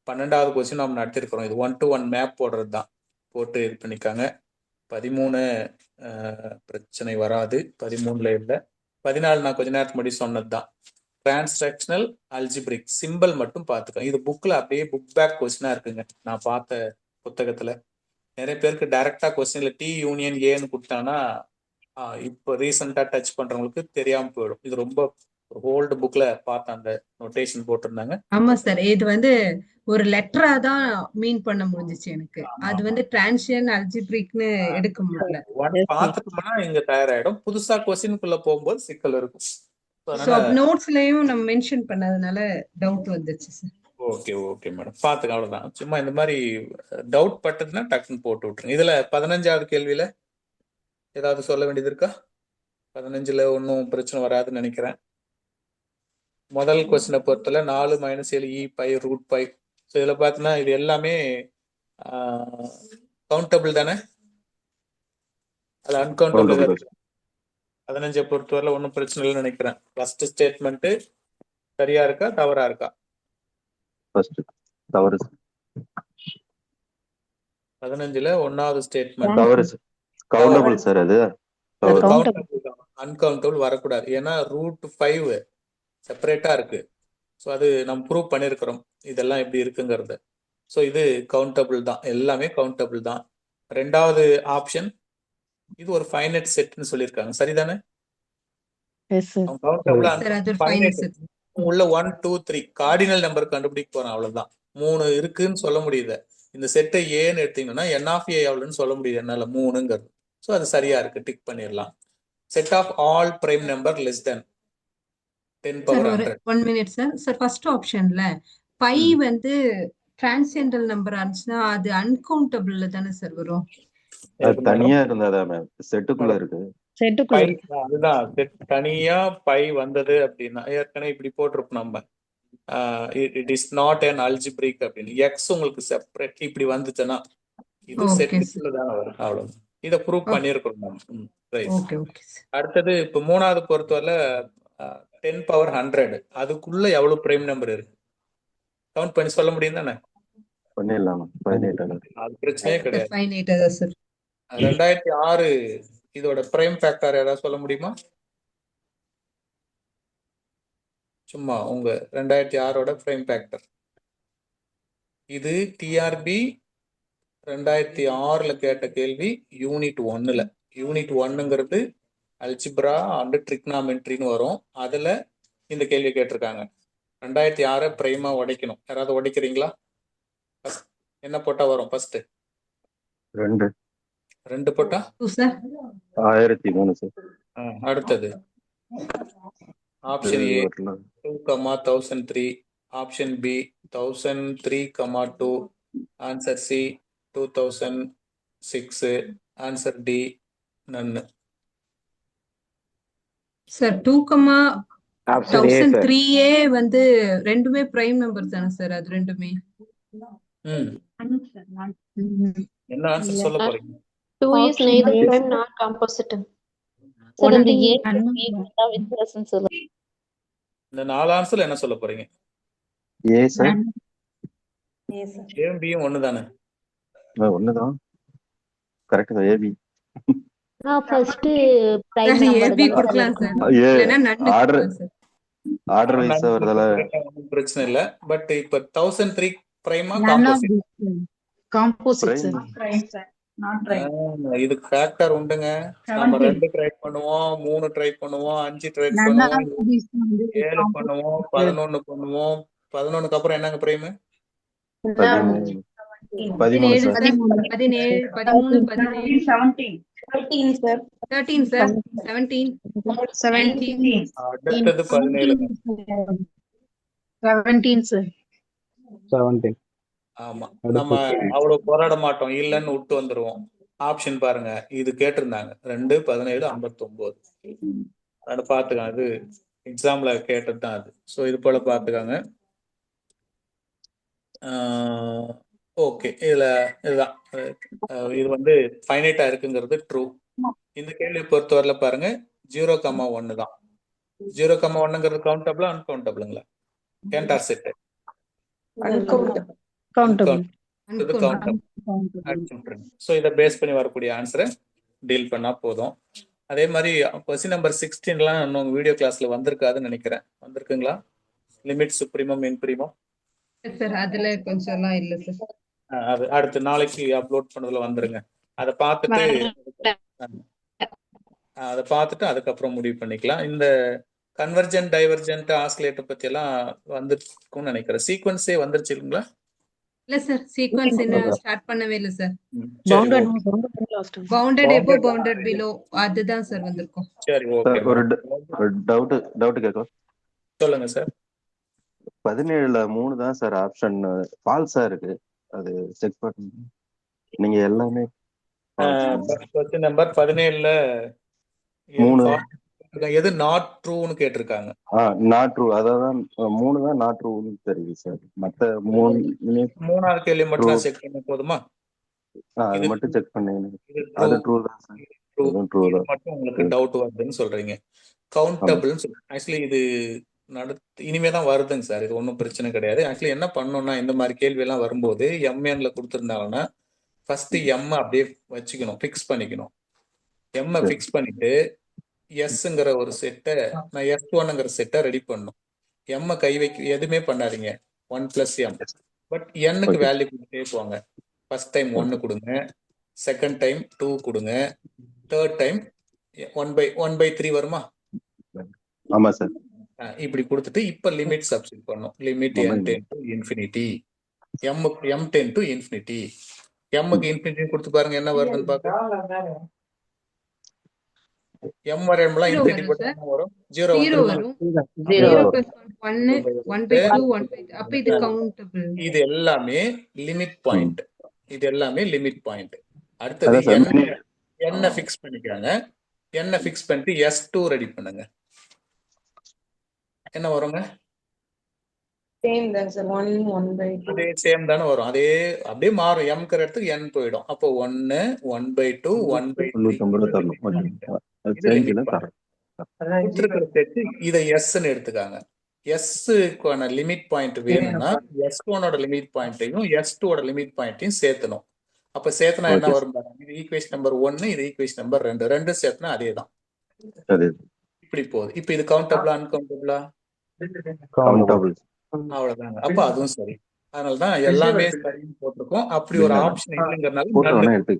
12வது கொஸ்டின் நம்ம நடத்திருக்கிறோம். இது 1-to-1 மேப் போடுறது தான். போட்டு இது பண்ணிக்காங்க. 13 பிரச்சனை வராது, 13ல இல்லை. 14 நான் கொஞ்ச நேரத்துக்கு முன்னாடி சொன்னது தான். டிரான்சாக்ஷனல் அல்ஜிபிரிக் சிம்பிள் மட்டும் பார்த்துக்கோங்க. இது புக்கில் அப்படியே புக் பேக் கொஸ்டினா இருக்குங்க. நான் பார்த்த புத்தகத்துல நிறைய பேருக்கு டைரக்டா கொஸ்டின்ல டி யூனியன் ஏன்னு கொடுத்தாங்கன்னா இப்போ ரீசெண்டா டச் பண்றவங்களுக்கு தெரியாம போயிடும். இது ரொம்ப ஓல்டு புக்ல பார்த்த அந்த நோட்டேஷன் போட்டிருந்தாங்க. ஆமா சார், இது வந்து ஒரு லெட்டரா தான் மீன் பண்ண முடிஞ்சிச்சு எனக்கு. அது வந்து டிரான்சிஷன் அல்ஜிபிரிக்னு எடுக்க முடியல. பார்த்துட்டோம்னா இங்க தயாராயிடும். புதுசா கொஸ்டினுக்குள்ள போகும்போது சிக்கல் இருக்கும். நோட்ஸ்லயும் நம்ம மென்ஷன் பண்ணதுனால டவுட் வந்துச்சு சார். ஓகே மேடம், பார்த்துக்க. அவ்வளவுதான். சும்மா இந்த மாதிரி டவுட் பட்டதுன்னா டக்குன்னு போட்டு விட்டுருங்க. இதுல 15வது கேள்வியில ஏதாவது சொல்ல வேண்டியது இருக்கா? 15ல ஒன்றும் பிரச்சனை வராதுன்னு நினைக்கிறேன். முதல் கொஸ்டினை பொறுத்தல 4 - 7 இ பை ரூட் பை. ஸோ இதில் பார்த்தீங்கன்னா இது எல்லாமே கவுண்டபிள் தானே, அது அன்கவுண்டபிள். 15 பொறுத்தவரை ஒன்றும் பிரச்சனை இல்லைன்னு நினைக்கிறேன். ஃபர்ஸ்ட் ஸ்டேட்மெண்ட் சரியா இருக்கா தவறா இருக்கா? தவறு. 15ல 1வது ஸ்டேட்மெண்ட் தவறு. கவுண்டபிள் சார், அது அன்கவுண்டபிள் வரக்கூடாது. ஏன்னா √5 செப்பரேட்டா இருக்கு. ஸோ அது நம்ம ப்ரூவ் பண்ணியிருக்கிறோம் இதெல்லாம் எப்படி இருக்குங்கிறது. ஸோ இது கவுண்டபிள் தான், எல்லாமே கவுண்டபிள் தான். ரெண்டாவது ஆப்ஷன் இது ஒரு ஃபைனைட் செட்னு சொல்லியிருக்காங்க, சரிதானே? கவுண்டபிளா சார் அது ஃபைனல் ஃபைனைட் செட். உள்ள 1 2 3 கார்டினல் நம்பர் கண்டுபிடிக்க போறோம், அவ்வளவுதான். 3 இருக்குன்னு சொல்ல முடியுது. இந்த செட்டை ஏன்னு எடுத்தீங்கன்னா NA எவ்வளோன்னு சொல்ல முடியுது என்னால, 3ங்கிறது. ஸோ அது சரியா இருக்கு, டிக் பண்ணிடலாம். Set of all prime number less than 10 sir power ஒரு 100. 1 மினிட் சார். சார் ஃபர்ஸ்ட் ஆப்ஷன்ல பை வந்து டிரான்சென்டல் நம்பர் இருந்துச்சுன்னா அது அன்கவுண்டபிள்ல தானே சார் வரும்? அது தனியா இருந்தாதான் மேம், செட்டுக்குள்ள இருக்கு. பை அதுதான் set தனியா பை வந்தது அப்படின்னா ஏற்கனவே இப்படி போட்டிருப்போம் நம்ம. It is not an algebraic அப்படின்னு. எக்ஸ் உங்களுக்கு செப்பரேட் இப்படி வந்துச்சுன்னா இது ஓகே சார். செட்டுக்குள்ள தானே வரும், அவ்வளவு. இதை ப்ரூவ் பண்ணியிருக்கிறோம் நம்ம. ரைட். Okay okay sir. அடுத்தது இப்போ 3வது பொறுத்தவரை 10 power 100 அதுக்குள்ள எவ்வளவு பிரைம் நம்பர் இருக்கு கவுண்ட் பண்ணி சொல்ல முடியும் தானே? பண்ணிடலாம் 18. அது பிரச்சனையே கிடையாது. ஃபைனைட் அதான் சார். 2006 இதோட பிரைம் ஃபேக்டர் யாராவது சொல்ல முடியுமா? சும்மா உங்க 2006ஓட பிரைம் ஃபேக்டர். இது டிஆர்பி 2006ல கேட்ட கேள்வி, யூனிட் 1ல. யூனிட் 1ங்கிறது அல்ஜிப்ரா அண்ட் ட்ரிக்னாமெட்ரின்னு வரும். அதுல இந்த கேள்வி கேட்டிருக்காங்க. 2006 பிரைமா உடைக்கணும். யாராவது உடைக்கிறீங்களா? என்ன போட்டா வரும் ஃபர்ஸ்ட்? 2 போட்டா 1003 சார். அடுத்தது option A 2,1003, option B 1003,2, answer C 2006, answer D நன்னு. சார் 2,1003 வந்து ரெண்டுமே பிரைம் நம்பர் தானே சார்? அது ரெண்டுமே என்ன ஆன்சர் சொல்ல போறீங்க? 2 is neither prime nor composite. Sir, இந்த A தான் வித்தியாசம் சொல்ல. இந்த 4 ஆன்சர்ல என்ன சொல்ல போறீங்க? A sir. ஏயும் பியும் ஒண்ணுதானே? ஒண்ணுதான், கரெக்ட் தான். AB first prime sir number AB கொடுக்கலாம் சார். இல்லனா நன்னு கொடுக்கலாம் சார். ஆர்டர் வைஸா வரதால பிரச்சனை இல்ல. பட் இப்ப 1003 பிரைமா காம்போசிட்? காம்போசிட் பிரைம் இதுக்கு ஃபேக்டர் உண்டுங்க. நம்ம 2 ட்ரை பண்ணுவோம், 3 ட்ரை பண்ணுவோம், 5 ட்ரை பண்ணுவோம், 7 பண்ணுவோம், 11 பண்ணுவோம். 11க்கு அப்புறம் என்னங்க பிரைம்? 13 17 சார். 17 13 17 13 சார். 13 சார். 17 17 அடுத்தது 17. 17 சார். 17. ஆமா, நம்ம அவ்வளவு போராட மாட்டோம், இல்லன்னு விட்டு வந்துருவோம். ஆப்ஷன் பாருங்க, இது கேட்டிருந்தாங்க 2 17 59. அதை பாத்துக்காங்க, அது எக்ஸாம்ல கேட்டது தான் அது. ஸோ இது போல பாத்துக்காங்க. ஓகே, இதுதான் இது வந்து ஃபைனைட்டா இருக்குங்கிறது ட்ரூ. இந்த கேள்வி பொறுத்தவரையில பாருங்க 0,1 தான். 0,1ங்கிறது கவுண்டபிளா அன்கவுண்டபிளுங்களா? கேண்டார் செட் கவுண்டபிள். ஸோ இதை பேஸ் பண்ணி வரக்கூடிய ஆன்சரை டீல் பண்ணா போதும். அதே மாதிரி கொஸ்டின் நம்பர் 16லாம் இன்னும் வீடியோ கிளாஸ்ல வந்திருக்காதுன்னு நினைக்கிறேன். வந்திருக்குங்களா? லிமிட் சுப்ரீமம் இன்பிரீமம் சார் அதுல கொஞ்சம் எல்லாம் இல்ல சார். அது அடுத்த நாளைக்கு அப்லோட் பண்ணதுல வந்துருங்க. அதை பார்த்துட்டு அதுக்கப்புறம் முடிவு பண்ணிக்கலாம். இந்த கன்வர்ஜென்ட் டைவர்ஜென்ட் ஆஸ்கிலேட்டர் பத்தி எல்லாம் வந்துருக்கும்னு நினைக்கிறேன். சீக்வன்ஸே வந்துருச்சு இல்லைங்களா? இல்ல சார், சீக்வென்ஸ் இன்னும் ஸ்டார்ட் பண்ணவே இல்ல sir. Bounded above bounded below அதுதான் சார் வந்திருக்கும். சரி, ஓகே. ஒரு டவுட் கேட்கலாம். சொல்லுங்க சார். 17ல 3 தான் சார் ஆப்ஷன் ஃபால்ஸா இருக்கு. அது செக் பண்ணுங்க. நீங்க எல்லாமே கொஸ்டின் நம்பர் 17ல 3 எது நாட் ட்ரூன்னு கேட்டிருக்காங்க. Not true. அதான் 3 தான் நாட் ட்ரூன்னு தெரியுது சார். மத்த 3வது கேள்வி மட்டும் நான் செக் பண்ண போதுமா? அது மட்டும் செக் பண்ணீங்க. அது ட்ரூ தான் சார். ட்ரூ தான். மட்டும் உங்களுக்கு டவுட் வருதுன்னு சொல்றீங்க. கவுண்டபிள்னு சொல்றீங்க. ஆக்சுவலி இது இனிமே தான் வருதுங்க சார். இது ஒன்றும் பிரச்சனை கிடையாது. ஆக்சுவலி என்ன பண்ணணும்னா, இந்த மாதிரி கேள்வி எல்லாம் வரும்போது எம்என்ல கொடுத்துருந்தாங்கன்னா ஃபர்ஸ்ட் எம் அப்படியே வச்சுக்கணும், ஃபிக்ஸ் பண்ணிக்கணும். எம்ஐ ஃபிக்ஸ் பண்ணிட்டு எஸ்ங்கிற ஒரு செட்டை, நான் S1ங்கிற செட்டை ரெடி பண்ணணும். எம் கை வைக்க எதுவுமே பண்ணாதீங்க. 1 + m. பட் எண்ணுக்கு ஓகே வேல்யூ கொடுத்துட்டே போங்க. ஃபர்ஸ்ட் டைம் 1 கொடுங்க, செகண்ட் டைம் 2 கொடுங்க, தேர்ட் டைம் 1/3 வருமா? ஆமா சார். இப்படி கொடுத்துட்டு இப்ப லிமிட் சப்ஸ்டிட் பண்ணும். Limit n tend to infinity, m tend to infinity. எம்முக்கு இன்ஃபினிட்டி கொடுத்து பாருங்க என்ன வருதுன்னு பார்க்க. எம் வரணும்லாம் Zero இன்ஃபினிட்டி வரும் போட்டா சார். என்ன வரும்? 0 0 வந்துருமா? வரும். Zero 0 வரும். + 1 1/2 1/2. அப்ப இது கவுண்டபிள். இது எல்லாமே லிமிட் பாயிண்ட். இது எல்லாமே லிமிட் பாயிண்ட். அடுத்தது அதான் சார் என்ன ஃபிக்ஸ் பண்ணிக்கிறாங்க. என்ன ஃபிக்ஸ் பண்ணிட்டு S2 ரெடி பண்ணுங்க. என்ன வருங்க? சேம் தான் சார். 1/2. அதே சேம் தானே வரும். அதே அப்படியே மாறும். எம்ங்கிற இடத்துக்கு n போயிடும். அப்போ 1 1/2 1/3. 150 ரூபா தரணும். ஓகே அது இது சேஞ்ச் லிமிட் தான் பாயிண்ட். தரேன். கொடுத்துருக்கிற செட்டு இதை எஸ்ன்னு எடுத்துக்காங்க. எஸ்ஸுக்கான லிமிட் பாயிண்ட் வேணும்னா S1ஓட லிமிட் பாயிண்ட்டையும் S2ஓட லிமிட் பாயிண்ட்டையும் சேர்த்தணும். அப்ப சேர்த்தனா என்ன ஓகே வரும் பாருங்க. இது ஈக்குவேஷன் நம்பர் 1, இது ஈக்குவேஷன் நம்பர் 2. ரெண்டும் சேர்த்தனா அதே தான். அது இப்படி போகுது. இப்ப இது கவுண்டபிளா அன்கவுண்டபிளா? கவுண்டபிள். அவ்வளவுதாங்க. அப்ப அதுவும் சரி. அதனாலதான் எல்லாமே சரின்னு போட்டிருக்கோம். அப்படி ஒரு ஆப்ஷன் இல்லைங்கிறதுனால போட்டோ நன்னு வேணா எடுத்து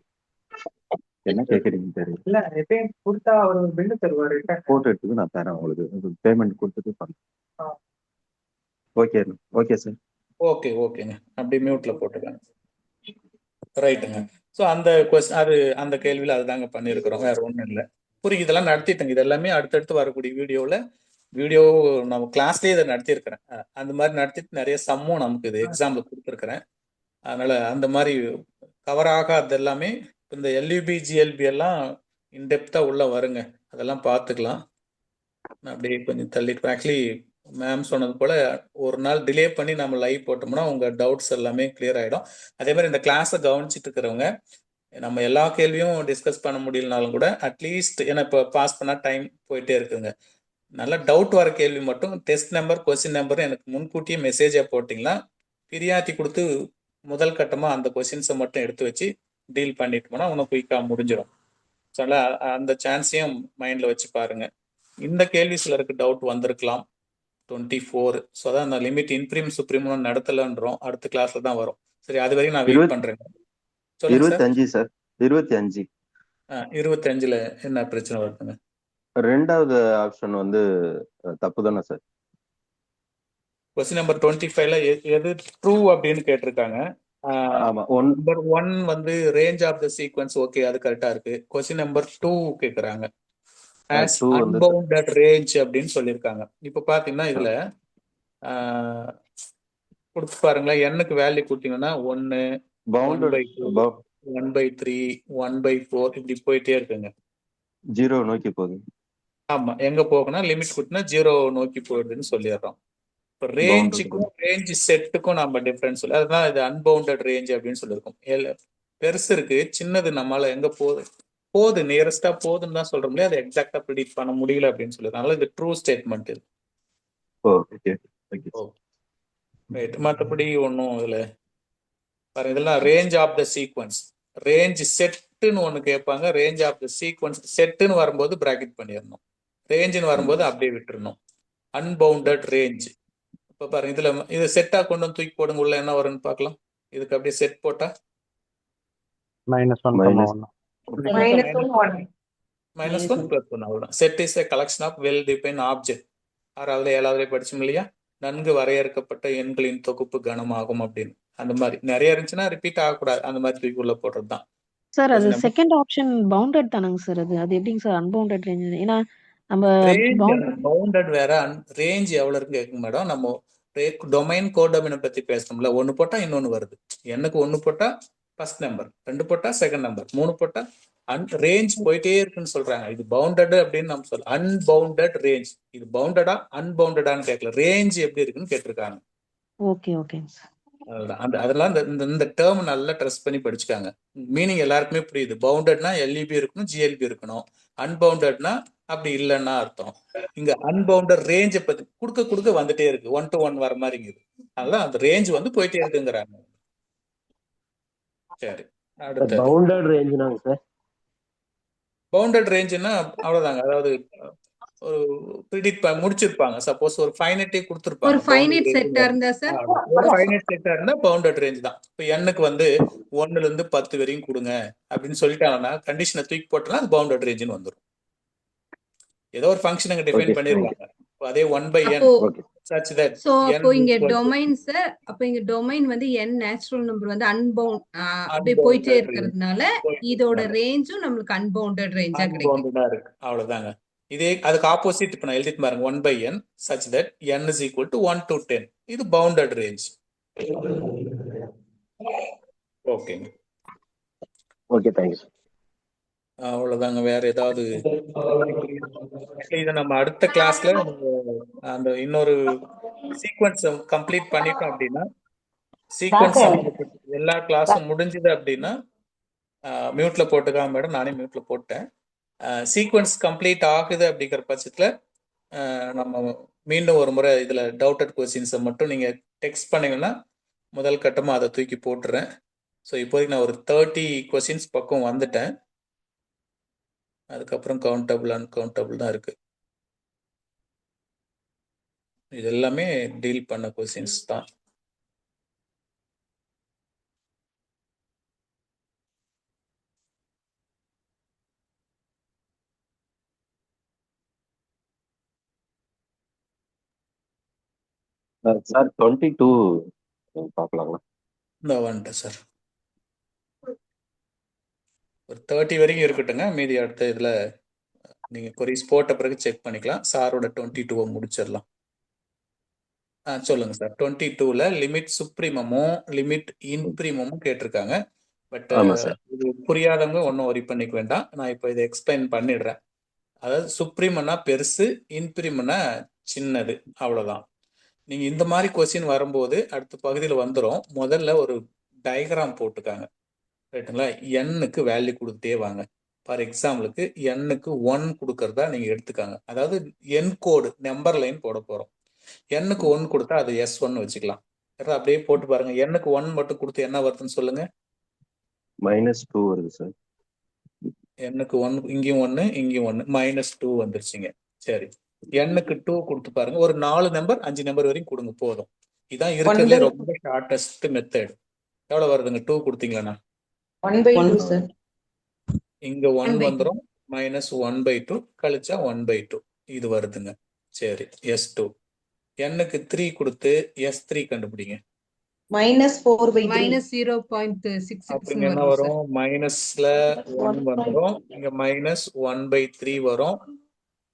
என்ன கேக்குறீங்க தெரியல. போட்டோ எடுத்துக்கு நான் தரேன் உங்களுக்கு. பேமெண்ட் கொடுத்துட்டு பண்ணேன். Okay okay sir. ஓகேங்க. அப்படி மியூட்ல போட்டுக்கங்க. ரைட்டுங்க. ஸோ அந்த அந்த கேள்வியில அதுதாங்க பண்ணியிருக்கிறோம். வேற ஒன்றும் இல்லை. புரியுது. இதெல்லாம் நடத்திட்டேங்க. இது எல்லாமே அடுத்தடுத்து வரக்கூடிய வீடியோ நம்ம கிளாஸ்லேயே இதை நடத்தியிருக்கிறேன். அந்த மாதிரி நடத்திட்டு நிறைய சம்மும் நமக்கு இது எக்ஸாம்ல கொடுத்துருக்குறேன். அதனால அந்த மாதிரி கவர் ஆகாது எல்லாமே இந்த எல்யூபி ஜிஎல்பி எல்லாம் இன்டெப்தா உள்ள வருங்க. அதெல்லாம் பார்த்துக்கலாம். நான் அப்படியே கொஞ்சம் தள்ளிட்டு ஆக்சுவலி மேம் சொன்னது போல ஒரு நாள் டிலே பண்ணி நம்ம லைவ் போட்டோம்னா உங்க டவுட்ஸ் எல்லாமே கிளியர் ஆயிடும். அதே மாதிரி இந்த கிளாஸை கவனிச்சிட்டு இருக்கிறவங்க நம்ம எல்லா கேள்வியும் டிஸ்கஸ் பண்ண முடியலனாலும் கூட அட்லீஸ்ட் ஏன்னா இப்போ பாஸ் பண்ணா டைம் போயிட்டே இருக்குங்க. நல்ல டவுட் வர கேள்வி மட்டும் டெஸ்ட் நம்பர் கொஸ்டின் நம்பர் எனக்கு முன்கூட்டியே மெசேஜா போட்டிங்கன்னா பிரியாத்தி கொடுத்து முதல் கட்டமா அந்த கொஸ்டின்ஸை மட்டும் எடுத்து வச்சு டீல் பண்ணிட்டோம்னா உனக்கு குயிக்கா முடிஞ்சிடும். ஸோ அந்த சான்ஸையும் மைண்ட்ல வச்சு பாருங்க. இந்த கேள்வி சிலருக்கு டவுட் வந்திருக்கலாம். 24. ஸோ அதான் அந்த லிமிட் இன்ப்ரீம் சுப்ரீம் நடத்தலன்றோம். அடுத்த கிளாஸ்ல தான் வரும். சரி, அது வரைக்கும் நான் வெயிட் பண்றேன். சொல்லுங்க சார். 25 சார். 25. 25ல என்ன பிரச்சனை வருதுங்க? ரெண்டாவது ஆப்ஷன் வந்து தப்பு தானே சார்? கொஸ்டின் நம்பர் 25ல எது ட்ரூ அப்படின்னு கேட்டிருக்காங்க. நம்பர் 1 வந்து range of the sequence. Okay, அது கரெக்டா இருக்கு. கொஸ்டின் நம்பர் 2 கேக்குறாங்க as unbounded range அப்படின்னு சொல்லியிருக்காங்க. இப்ப பாத்தீங்கன்னா இதுல கொடுத்து பாருங்களேன். எண்ணுக்கு வேல்யூ கொடுத்தீங்கன்னா 1 1/2 1/3 1/4 இப்படி போயிட்டே இருக்குங்க. 0 நோக்கி போகுது. ஆமா, எங்க போகுனா லிமிட் கொடுத்தா 0 நோக்கி போயிடுதுன்னு சொல்லிடுறோம். இப்போ ரேஞ்சுக்கும் ரேஞ்ச் செட்டுக்கும் நம்ம டிஃபரன்ஸ் சொல்லி அதுதான் இது அன்பவுண்டட் ரேஞ்ச் அப்படின்னு சொல்லியிருக்கோம். பெருசு இருக்கு, சின்னது நம்மளால எங்க போகுது நியரஸ்டா போகுதுன்னு தான் சொல்றோம் இல்லையா, அதை எக்ஸாக்டா ப்ரிடிக்ட் பண்ண முடியல அப்படின்னு சொல்லி. அதனால இது ட்ரூ ஸ்டேட்மெண்ட் இது. மற்றபடி ஒன்றும் இதுல பாருங்க, இதெல்லாம் range of the sequence. Range செட்டுன்னு ஒன்று கேட்பாங்க. ரேஞ்ச் ஆஃப் த சீக்வன்ஸ் செட்டுன்னு வரும்போது பிராக்கெட் பண்ணிடணும். ரேஞ்சுன்னு வரும்போது அப்படியே விட்டுறணும். Unbounded range. இப்போ பாருங்க இதுல இது செட்டா கொண்டு வந்து தூக்கி போடுங்க. உள்ள என்ன வரும்னு பார்க்கலாம். இதுக்கு அப்படியே செட் போட்டா -1 -1 அவ்வளோதான். Set is a collection of well define object. 6வது 7வது படிச்சோம் இல்லையா, நன்கு வரையறுக்கப்பட்ட எண்களின் தொகுப்பு கணமாகும் அப்படின்னு. அந்த மாதிரி நிறைய இருந்துச்சுன்னா ரிப்பீட் ஆகக்கூடாது. அந்த மாதிரி தூக்கி உள்ள போடுறது தான் சார். அது செகண்ட் ஆப்ஷன் பவுண்டட் தானங்க சார்? அது எப்படிங்க சார் அன்பவுண்டட் ரேஞ்ச்? ஏன்னா நம்ம பவுண்டட் வேற, ரேஞ்ச் எவ்வளவு இருக்கு கேட்க மேடம். நம்ம டொமைன் கோடொமைனை பத்தி பேசணும்ல. 1 போட்டா இன்னொன்னு வருது. எனக்கு 1 போட்டா ஃபர்ஸ்ட் நம்பர், 2 போட்டா செகண்ட் நம்பர், 3 போட்டா ரேஞ்ச் போயிட்டே இருக்குன்னு சொல்றாங்க. இது பவுண்டட் அப்படின்னு நம்ம சொல்ல. Unbounded range. இது பவுண்டடா அன்பவுண்டடான்னு கேட்கல, ரேஞ்ச் எப்படி இருக்குன்னு கேட்டிருக்காங்க. Okay okay. அதெல்லாம் இந்த டேர்ம் நல்லா ட்ரெஸ் பண்ணி படிச்சுக்காங்க. மீனிங் எல்லாருக்குமே புரியுது. பவுண்டட்னா எல்இபி இருக்கணும், ஜிஎல்பி இருக்கணும். அன்பவுண்டட்னா அப்படி இல்லைன்னா அர்த்தம். இங்க அன்பவுண்டட் ரேஞ்சை பத்தி கொடுக்க வந்துட்டே இருக்கு. 1 to 1 வர மாதிரி இருக்குது. அதனால அந்த ரேஞ்ச் வந்து போயிட்டே இருக்குங்கிறாங்க. சரி, அடுத்து பவுண்டட் ரேஞ்ச்னாங்க சார். பவுண்டட் ரேஞ்சுன்னா அவ்வளவுதாங்க. அதாவது ஒரு ப்ரிடிக்ட் முடிச்சிருப்பாங்க. சப்போஸ் ஒரு ஃபைனைட்டே ஒரு கொடுத்துருப்பாங்க. ஃபைனைட் செட்டா இருந்தா சார் ஒரு ஃபைனைட் செட்டா இருந்தா பவுண்டட் ரேஞ்ச் தான். இப்போ எண்ணுக்கு வந்து 1ல இருந்து 10 வரையும் கொடுங்க அப்படின்னு சொல்லிட்டாங்கன்னா கண்டிஷனை தூக்கி போட்டோம்னா அது பவுண்டட் ரேஞ்சுன்னு வந்துடும். ஏதோ ஒரு ஃபங்க்ஷன் அங்க டிஃபைன் பண்ணிருக்காங்க. அதே 1/n அப்போ such that சோ n அப்போ இங்க equal to டொமைன் சார், அப்போ இங்க டொமைன் வந்து n நேச்சுரல் நம்பர் வந்து அப்படியே போயிட்டே unbounded range இருக்கிறதுனால போயிட்டு இதோட இருக்காங்க. ரேஞ்சும் நம்மளுக்கு அன்பவுண்டட் ரேஞ்சா கிடைக்கும். அன்பவுண்டடா இருக்கு, அவ்வளவுதாங்க. இதே அதுக்கு ஆப்போசிட் இப்ப நான் எழுதிட்டு பாருங்க, 1/n such that n is equal to 1 to 10. இது பவுண்டட் ரேஞ்ச். ஓகேங்க, ஓகே, தேங்க்யூ சார். அவ்வளவுதாங்க. வேற ஏதாவது இதை நம்ம அடுத்த கிளாஸ்ல அந்த இன்னொரு சீக்வன்ஸ் கம்ப்ளீட் பண்ணிட்டோம் அப்படின்னா, சீக்வன்ஸ் எல்லா கிளாஸும் முடிஞ்சது அப்படின்னா மியூட்ல போட்டுக்காம மேடம், நானே மியூட்ல போட்டேன். சீக்வன்ஸ் கம்ப்ளீட் ஆகுது அப்படிங்கிற பட்சத்துல நம்ம மீண்டும் ஒரு முறை இதுல டவுட்டட் கொஸ்டின்ஸை மட்டும் நீங்க டெக்ஸ்ட் பண்ணீங்கன்னா முதல் கட்டமா அதை தூக்கி போட்டுறேன். ஸோ இப்போதைக்கு நான் ஒரு 30 கொஸ்டின்ஸ் பக்கம் வந்துட்டேன். அதுக்கப்புறம் கவுண்டபிள் அன்கவுண்டபிள் தான் இருக்கு. இது எல்லாமே டீல் பண்ண கொஸ்டின்ஸ் தான். சார் 22 பார்க்கலாங்களா? இந்த வந்துட்டேன் சார். ஒரு 30 வரைக்கும் இருக்கட்டுங்க, மீதி அடுத்த இதுல நீங்க கொரிஸ் போட்ட பிறகு செக் பண்ணிக்கலாம். சாரோட 22 முடிச்சிடலாம். சொல்லுங்க சார். 22ல லிமிட் சுப்ரீமமும் லிமிட் இன்பிரீமமும் கேட்டிருக்காங்க. பட் இது புரியாதவங்க ஒன்றும் ஒரி பண்ணிக்க வேண்டாம். நான் இப்போ இதை எக்ஸ்பிளைன் பண்ணிடுறேன். அதாவது சுப்ரீமனா பெருசு, இன்பிரீமனா சின்னது, அவ்வளவுதான். நீங்க இந்த மாதிரி கொஸ்டின் வரும்போது அடுத்த பகுதியில் வந்துடும். முதல்ல ஒரு டயக்ராம் போட்டுக்காங்க, ரைட்டுங்களா? எண்ணுக்கு வேல்யூ கொடுத்துட்டே வாங்க. ஃபார் எக்ஸாம்பிளுக்கு எண்ணுக்கு 1 கொடுக்கறதா நீங்க எடுத்துக்காங்க. அதாவது என் கோடு நம்பர் லைன் போட போறோம். எண்ணுக்கு 1 கொடுத்தா அது S1 வச்சுக்கலாம். அப்படியே போட்டு பாருங்க. எண்ணுக்கு 1 மட்டும் கொடுத்து என்ன வருதுன்னு சொல்லுங்க. -2 வருது சார். எண்ணுக்கு 1, இங்கேயும் 1, இங்கேயும் 1, -2 வந்துருச்சுங்க. சரி, எண்ணுக்கு 2 கொடுத்து பாருங்க. ஒரு 4 நம்பர் 5 நம்பர் வரைக்கும் கொடுங்க, போதும். இதான் இருக்கிறதுலே ரொம்ப ஷார்டஸ்ட் மெத்தட். எவ்வளவு வருதுங்க 2 கொடுத்தீங்களா? 1/2 சார். இங்க 1 வந்துடும், -1/2 கழிச்சா 1/2 இது வருதுங்க. சரி, S2. எண்ணுக்கு 3 கொடுத்து S3 கண்டுபிடிங்க. -4/3. -0.66 அப்படிங்க என்ன வரும்? மைனஸ்ல 1 வந்துடும், இங்க -1/3 வரும்.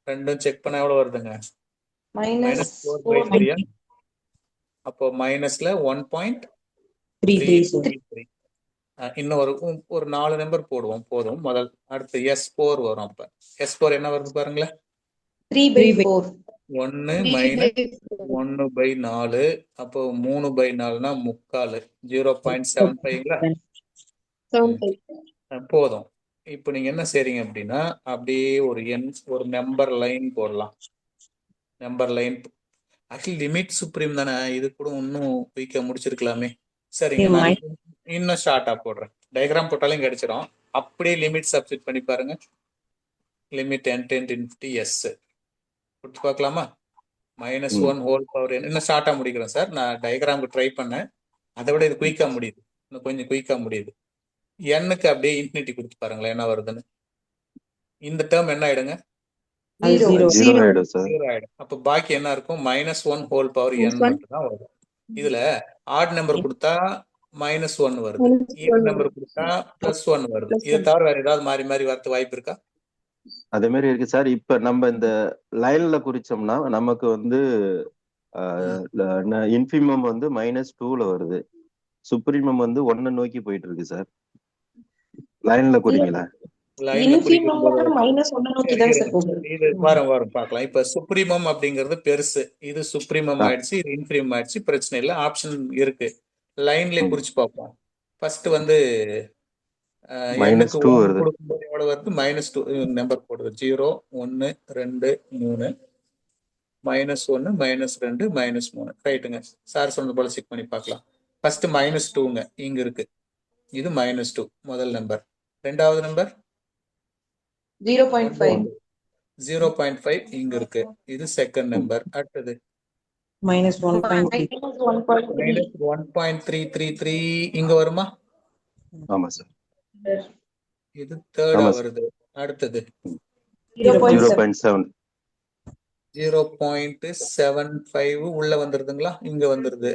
ரெண்டும் செக் பண்ண எவ்வளவு வருதுங்க? -4/3. அப்போ மைனஸ்ல 1.33. இன்னும் ஒரு 4 நம்பர் போடுவோம், போதும். முதல் அடுத்து S4 வரும். அப்ப S4 என்ன வருது பாருங்களேன். 3/4. 1 -1/4. அப்போ 3/4னா 3/4, 0.75ங்களா? போதும். இப்போ நீங்க என்ன செய்றீங்க அப்படின்னா, அப்படியே ஒரு நம்பர் லைன் போடலாம். Number line actually limit supreme தானே, இது கூட இன்னும் குயிக்கா முடிச்சிருக்கலாமே. சரிங்க, நான் இன்னும் ஷார்ட்டா போடுறேன். டயக்ராம் போட்டாலும் கிடைச்சிடும். அப்படியே லிமிட் சப்ஸ்டிட் பண்ணி பாருங்க. லிமிட் n × S கொடுத்து பார்க்கலாமா? -1 ஹோல் பவர் n. இன்னும் ஷார்ட்டா முடிக்கிறேன் சார். நான் டயக்ராமுக்கு ட்ரை பண்ணேன், அதை விட இது குயிக்கா முடியுது, இன்னும் கொஞ்சம் குயிக்கா முடியுது. எண்ணுக்கு அப்படியே இன்ஃபினிட்டி கொடுத்து பாருங்களேன், என்ன வருதுன்னு. இந்த டேர்ம் என்ன ஆயிடுங்க? 0 ஆயிடும் சார். 0 ஆயிடும். அப்ப பாக்கி என்ன இருக்கும்? -1 ஹோல் பவர் n மட்டும் தான் வரும். இதுல ஆட் நம்பர் கொடுத்தா -1 வருது, ஈவன் நம்பர் கொடுத்தா +1 வருது. இதை தவிர வேற ஏதாவது மாறி மாறி வரது வாய்ப்பு இருக்கா? அதே மாதிரி இருக்கு சார். இப்ப நம்ம இந்த லைன்ல குறிச்சோம்னா நமக்கு வந்து இன்ஃபிமம் வந்து -2ல வருது, சுப்ரீமம் வந்து 1 நோக்கி போயிட்டு இருக்கு சார். லைன்ல குறிங்களா? வரும் பார்க்கலாம். இப்ப சுப்ரீமம் அப்படிங்கிறது பெருசு, இது சுப்ரீமம் ஆயிடுச்சு, இது இன்ஃபிரீமம் ஆயிடுச்சு. பிரச்சனை இல்லை, ஆப்ஷன் இருக்கு. லைன்ல குறிச்சு பார்ப்போம். ஃபர்ஸ்ட் வந்து எண்ணுக்கு 1 கொடுக்கும்போது எவ்வளவு வருது? -2 நம்பர் போடுது. 0 1 2 3 -1 -2 -3. ரைட்டுங்க. சார் சொன்னது போல செக் பண்ணி பார்க்கலாம். ஃபர்ஸ்ட் -2ங்க இங்க இருக்கு, இது -2 முதல் நம்பர். ரெண்டாவது நம்பர் 0.5. 0.5 இங்க இருக்கு. இது செகண்ட் நம்பர். அடுத்தது -1.3. -1.333 இங்க வருமா? ஆமா சார். இது தேர்டா ஆமா சார். வருது. அடுத்தது 0.7. 0.75 உள்ள வந்துருதுங்களா? இங்க வந்துருது.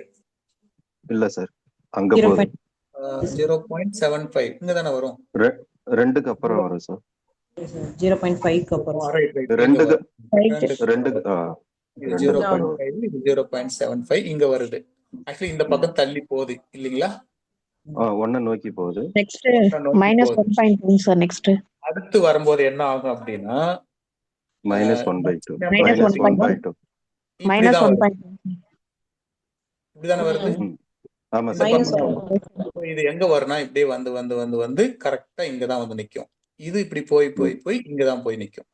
இல்ல சார், அங்க போகுது. 0.75 இங்க தானே வரும். ரெண்டுக்கு அப்புறம் வரும் சார். 0.5க்கு அப்புறம். ரெண்டுக்கு இது 0.5 இது 0.75 இங்க வருது. ஆக்சுவலி இந்த பக்கம் தள்ளி போகுது இல்லீங்களா? ஒன்ன நோக்கி போகுது. Next -1.2 sir. நெக்ஸ்ட் அடுத்து வரும்போது என்ன ஆகும் அப்படின்னா -1/2 இப்படிதானே வருது. ஆமா சார். இது எங்க வரும்னா இப்படியே வந்து வந்து வந்து வந்து கரெக்டா இங்கதான் வந்து நிக்கும். இது இப்படி போய் போய் போய் இங்கதான் போய் நிக்கும்.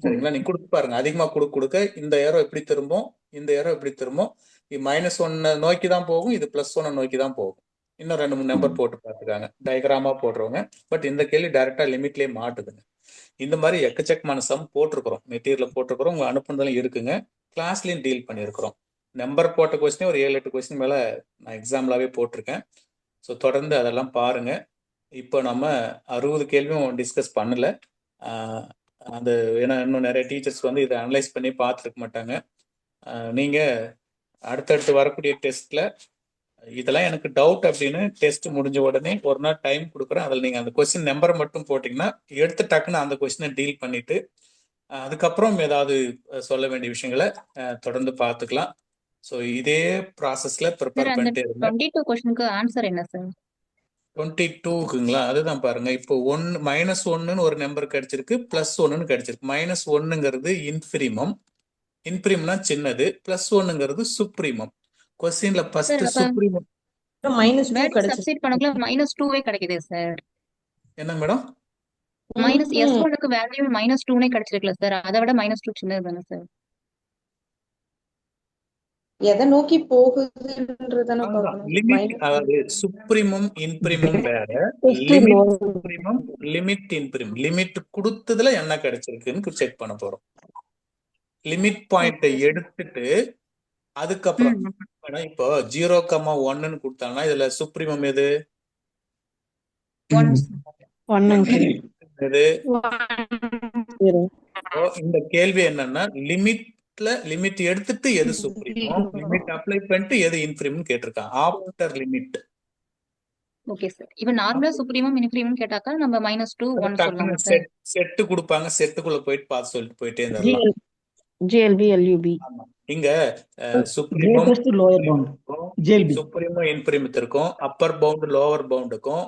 சரிங்களா? நீங்க கொடுத்து பாருங்க. அதிகமா கொடுக்க இந்த ஏரோ எப்படி திரும்பும், இந்த ஏரோ எப்படி திரும்பும். இது -1 நோக்கி தான் போகும், இது +1 நோக்கி தான் போகும். இன்னும் 2-3 நம்பர் போட்டு பார்த்துக்காங்க, டயக்ராமா போடுறவங்க. பட் இந்த கேள்வி டைரக்டா லிமிட்லயே மாட்டுதுங்க. இந்த மாதிரி எக்கச்சக்கமான சம் போட்டிருக்கிறோம், மெட்டீரியல் போட்டிருக்கிறோம், உங்க அனுப்புனதும் இருக்குங்க, கிளாஸ்லயும் டீல் பண்ணியிருக்கிறோம். நம்பர் போட்ட கொஸ்டினே ஒரு 7-8 கொஸ்டின் மேல நான் எக்ஸாம்பிளாவே போட்டிருக்கேன். ஸோ தொடர்ந்து அதெல்லாம் பாருங்க. இப்போ நம்ம 60 கேள்வியும் டிஸ்கஸ் பண்ணல. அந்த ஏன்னா இன்னும் நிறைய டீச்சர்ஸ் வந்து இதை அனலைஸ் பண்ணி பார்த்துருக்க மாட்டாங்க. நீங்க அடுத்தடுத்து வரக்கூடிய டெஸ்ட்ல இதெல்லாம் எனக்கு டவுட் அப்படின்னு டெஸ்ட் முடிஞ்ச உடனே ஒரு நாள் டைம் கொடுக்குறேன். அதில் நீங்கள் அந்த கொஸ்டின் நம்பரை மட்டும் போட்டிங்கன்னா எடுத்து டக்குன்னு அந்த கொஸ்டினை டீல் பண்ணிட்டு அதுக்கப்புறம் ஏதாவது சொல்ல வேண்டிய விஷயங்களை தொடர்ந்து பார்த்துக்கலாம். ஸோ இதே ப்ராசஸ்ல ப்ரிப்பேர் பண்ணிட்டே இருந்தேன். 22 क्वेश्चनக்கு ஆன்சர் என்ன சார்? 22க்குங்களா? அதுதான் பாருங்க. இப்போ -1ன்னு ஒரு நம்பர் கிடைச்சிருக்கு, +1ன்னு கிடைச்சிருக்கு. -1ங்கிறது இன்ஃபிரிமம், இன்ஃபிரிம்னா சின்னது, +1ங்கிறது சுப்ரீமம். கொஸ்டின்ல ஃபர்ஸ்ட் சுப்ரீமம் -2 கிடைச்சு சப்ஸ்டிட் பண்ணக்குள்ள -2வே கிடைக்குதே சார். என்ன மேடம்? -S1க்கு வேல்யூ -2னே கிடைச்சிருக்குல சார். அதை விட -2 சின்னது தானே சார்? எதை நோக்கி போகுதுன்றதான பார்க்கணும். லிமிட், அதாவது சுப்ரீமம் இன்பிரிமம் வேற, லிமிட் சுப்ரீமம் லிமிட் இன்பிரிம். லிமிட் கொடுத்ததுல என்ன கிடைச்சிருக்குன்னு செக் பண்ண போறோம். லிமிட் பாயிண்ட்டை எடுத்துட்டு அதுக்கப்புறம் இப்போ 0,1ன்னு கொடுத்தாங்கன்னா இதுல சுப்ரீமம் எது? இந்த கேள்வி என்னன்னா லிமிட் எடுத்துட்டு எது சுப்ரீமம், லிமிட் அப்ளை பண்ணிட்டு எது இன்ஃபிரிம் கேட்டிருக்கான். After limit. Okay sir. இப்போ நார்மலா சுப்ரீமம் இன்ஃபிரிமம் கேட்டாக்கா நம்ம -2 1 சொல்லலாம் சார். செட் கொடுப்பாங்க, செட்டுக்குள்ள போயிட்டு பார்த்து சொல்லிட்டு போயிட்டே இருந்தலாம். GLB LUB. இங்க சுப்ரீமம் இன்பிரிமத்திற்கும் அப்பர் பவுண்ட் லோவர் பவுண்டுக்கும்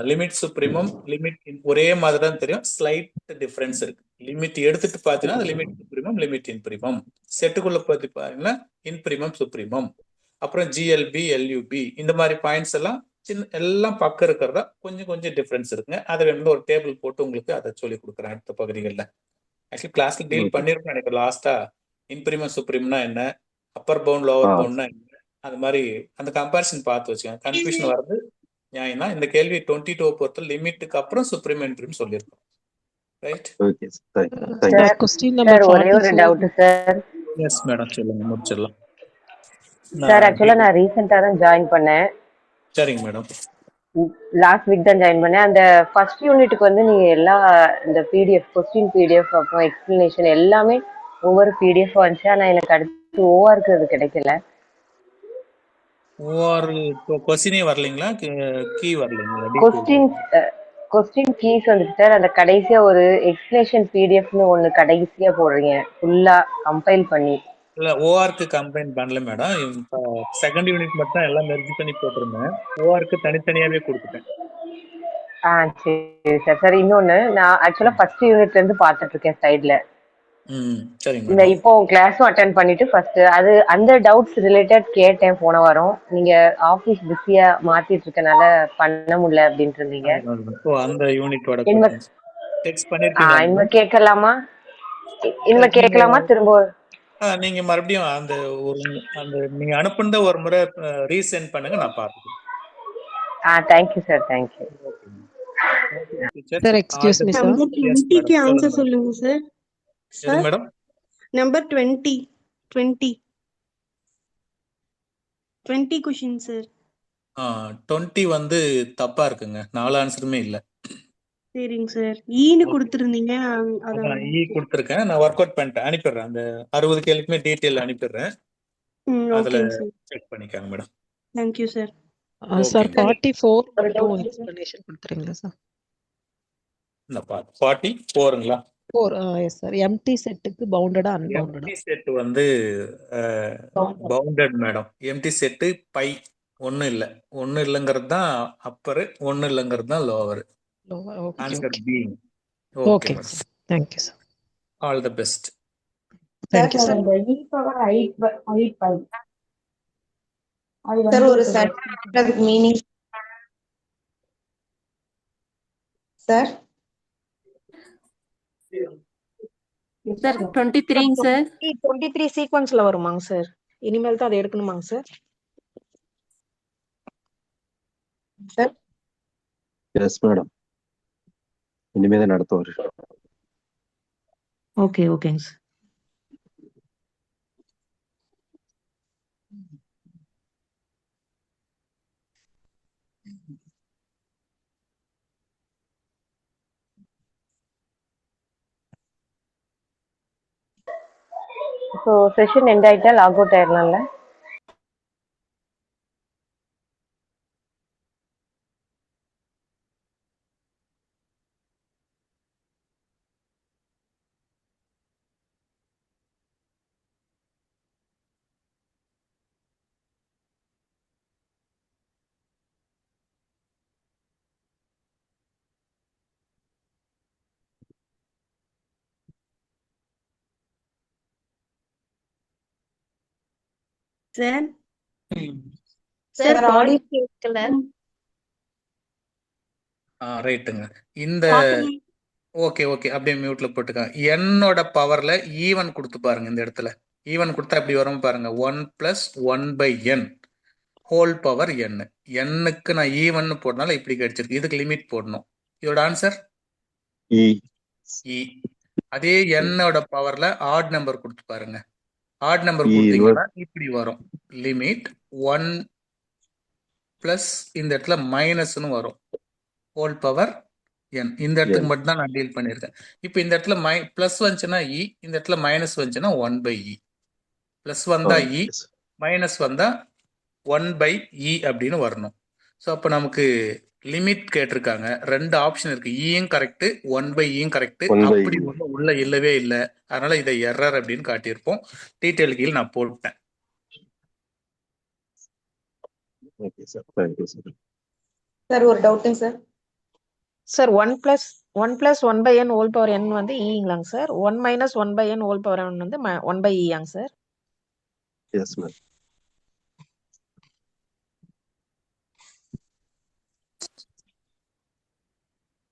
லிமிட் சுப்ரீமம் லிமிட் ஒரே மாதிரி தான் தெரியும், ஸ்லைட் டிஃபரன்ஸ் இருக்கு. லிமிட் எடுத்துட்டு பாத்தீங்கன்னா லிமிட் சுப்ரீமம் லிமிட் இன்பிரிமம், செட்டுக்குள்ள பார்த்து பாத்தீங்கன்னா இன்பிரிமம் சுப்ரீமம். அப்புறம் GLB LUB இந்த மாதிரி பாயிண்ட்ஸ் எல்லாம் எல்லாம் பக்கம் இருக்கிறதா கொஞ்சம் கொஞ்சம் டிஃபரன்ஸ் இருக்குங்க. அதை வேணும் ஒரு டேபிள் போட்டு உங்களுக்கு அதை சொல்லி கொடுக்குறேன் அடுத்த பகுதிகளில். ஆக்சுவலி கிளாஸ்ல டீல் பண்ணிருக்கேன் எனக்கு லாஸ்டா. இன்பிரிமம் சுப்ரீம்னா என்ன, அப்பர் பவுண்ட் லோவர் பவுண்ட்னா என்ன, அது மாதிரி அந்த கம்பேரிசன் பார்த்து வச்சுக்கோங்க. கன்ஃபியூஷன் வர்றது நியாயம் தான். இந்த கேள்வி 22 பொறுத்த லிமிட்டுக்கு அப்புறம் சுப்ரீம் இன்பிரிம் சொல்லியிருக்கோம். ரைட்? Okay sir. ஒரே ஒரு டவுட் சார். எஸ் மேடம், சொல்லுங்க, முடிச்சிடலாம். சார் ஆக்சுவலா நான் ரீசெண்டா தான் ஜாயின் பண்ணேன். சரிங்க மேடம். லாஸ்ட் வீக் தான் ஜாயின் பண்ணேன். அந்த ஃபர்ஸ்ட் யூனிட்டுக்கு வந்து நீங்க எல்லா இந்த பிடிஎஃப் கொஸ்டின் பிடிஎஃப் அப்புறம் எக்ஸ்பிளனேஷன் எல்லாமே ஒவ்வொரு பிடிஎஃப் வந்துச்சு. ஆனா எனக்கு அடுத்து ஓஆருக்கு அது கிடைக்கல. ஓஆர் கொஸ்டினே வரலீங்களா? கீ வரலீங்களா? கொஸ்டின் கீஸ் வந்துச்சு சார். அந்த கடைசியா ஒரு எக்ஸ்பிளனேஷன் பிடிஎஃப்னு ஒன்னு கடைசியா போடுறீங்க ஃபுல்லா கம்பைல் பண்ணி. இல்ல, ஓஆருக்கு கம்பைன் பண்ணல மேடம். செகண்ட் யூனிட் மட்டும் எல்லாம் மெர்ஜ் பண்ணி போட்டிருந்தேன். ஓஆருக்கு தனித்தனியாவே கொடுத்துட்டேன். சரி சார். சார் இன்னொன்னு, நான் ஆக்சுவலா ஃபர்ஸ்ட் யூனிட்ல இருந்து பார்த்துட்டு இருக்கேன் சைட்ல. இந்த இப்போ கிளாஸும் அட்டென்ட் பண்ணிட்டு ஃபர்ஸ்ட் அது அந்த டவுட்ஸ் ரிலேட்டட் கேட்டேன் போன வாரம். நீங்க ஆபீஸ் பிஸியா மாத்திட்டு இருக்கனால பண்ண முடியல அப்படின்ட்டு இருந்தீங்க. அந்த யூனிட்டோட டெக்ஸ்ட் பண்ணிருக்கீங்க. இனிமே கேட்கலாமா திரும்ப? நீங்க மறுபடியும் அந்த நீங்க அனுப்புனத ஒரு முறை ரீசெண்ட் பண்ணுங்க, நான் பார்த்துக்கிறேன். Thank you sir. Thank you. Teacher sir all excuse the me sir number S 20 க்கு மேடம் சொல்லுங்க ஆன்சர் மேடம் சொல்லுங்க சார். எது sir madam number 20 question sir. 20 வந்து தப்பா இருக்குங்க, 4 ஆன்சருமே இல்லை. சரிங்க சார். ஈன்னு ஓகே, கொடுத்துருந்தீங்க அதான் அதான். கொடுத்துருக்கேன், நான் ஒர்க் அவுட் பண்ணிட்டேன், அனுப்பிடுறேன். அந்த 60 கேள்விக்குமே டீட்டெயில் அனுப்பிடுறேன், அதுல ஓகேங்க சார். செக் பண்ணிக்காங்க மேடம். Thank you sir. சார் ஓகேங்க, 44 ஒரு மட்டும் டவுட் சார். எக்ஸ்பிளனேஷன் கொடுத்துறீங்களா சார்? இந்த 44ங்களா? 4 எஸ் சார். எம்டி செட்டுக்கு பவுண்டடா அன்பவுண்டடா? எம்டி செட் வந்து bounded madam. Empty set phi ஒன்றும் இல்லை, ஒன்றும் இல்லைங்கிறது தான் அப்பரு, ஒன்றும் இல்லைங்கிறது தான் lower. Okay answer okay B. Okay okay madam, sir. Thank you sir. All the best. Sir thank you sir. இந்த இ பவர் ஐ பை அது சார் வந்து ஒரு set meaning sir. Sir 23 sir. 23 சீக்வன்ஸ்ல வருமாங்க சார்? இனிமேல் தான் அதை எடுக்கணுமாங்க சார்? சார் எஸ் மேடம், இனிமே தான் நடத்துவார். ஓகே ஓகேங்க சார். ஸோ செஷன் எண்ட் ஆயிட்டா லாக் அவுட் ஆயிடலாம்ல? சார் சார் சார் வாய்ஸ் கேட்கல. ரைட்டுங்க. இந்த 49 ஓகே ஓகே, அப்படியே மியூட்ல போட்டுக்க. என்னோட பவர்ல ஈவன் கொடுத்து பாருங்க. இந்த இடத்துல ஈவன் கொடுத்தா எப்படி வரும் பாருங்க. 1 + 1/n ஹோல் பவர் n. என்னுக்கு நான் ஈவன் போட்டனால இப்படி கிடைச்சிருக்கு. இதுக்கு லிமிட் போடணும். இதோட ஆன்சர் இ. இ. அதே என்னோட பவர்ல ஆட் நம்பர் கொடுத்து பாருங்க. ஆட் நம்பர் இ கொடுத்தீங்கன்னா இப்படி வரும். லிமிட் 1 பிளஸ் இந்த இடத்துல மைனஸ்னு வரும். Whole power n. இந்த இடத்துக்கு என். மட்டும் தான் நான் டீல் பண்ணியிருக்கேன். இப்போ இந்த இடத்துல பிளஸ் வந்துச்சுன்னா இ, இந்த இடத்துல மைனஸ் வந்துச்சுன்னா 1/e. பிளஸ் வந்தா இ, ஓகே சார். மைனஸ் வந்தா 1/e அப்படின்னு வரணும். ஸோ அப்போ நமக்கு லிமிட் கேட்டிருக்காங்க. 2 ஆப்ஷன் இருக்கு. ஈயும் கரெக்ட், 1/eயும் கரெக்ட். 1/e. அப்படி ஒன்றும் உள்ள இல்லவே இல்லை. அதனால இதை எரர் அப்படின்னு காட்டியிருப்போம். டீட்டெயில் கீழ் நான் போட்டேன். Okay sir, thank you sir. Sir ஒரு டவுட்டுங்க sir. Sir 1 + 1/n whole power n வந்து ஈங்களாங்க sir? 1 - 1/n whole power n வந்து 1/e ஆங்க சார்? Yes ma'am.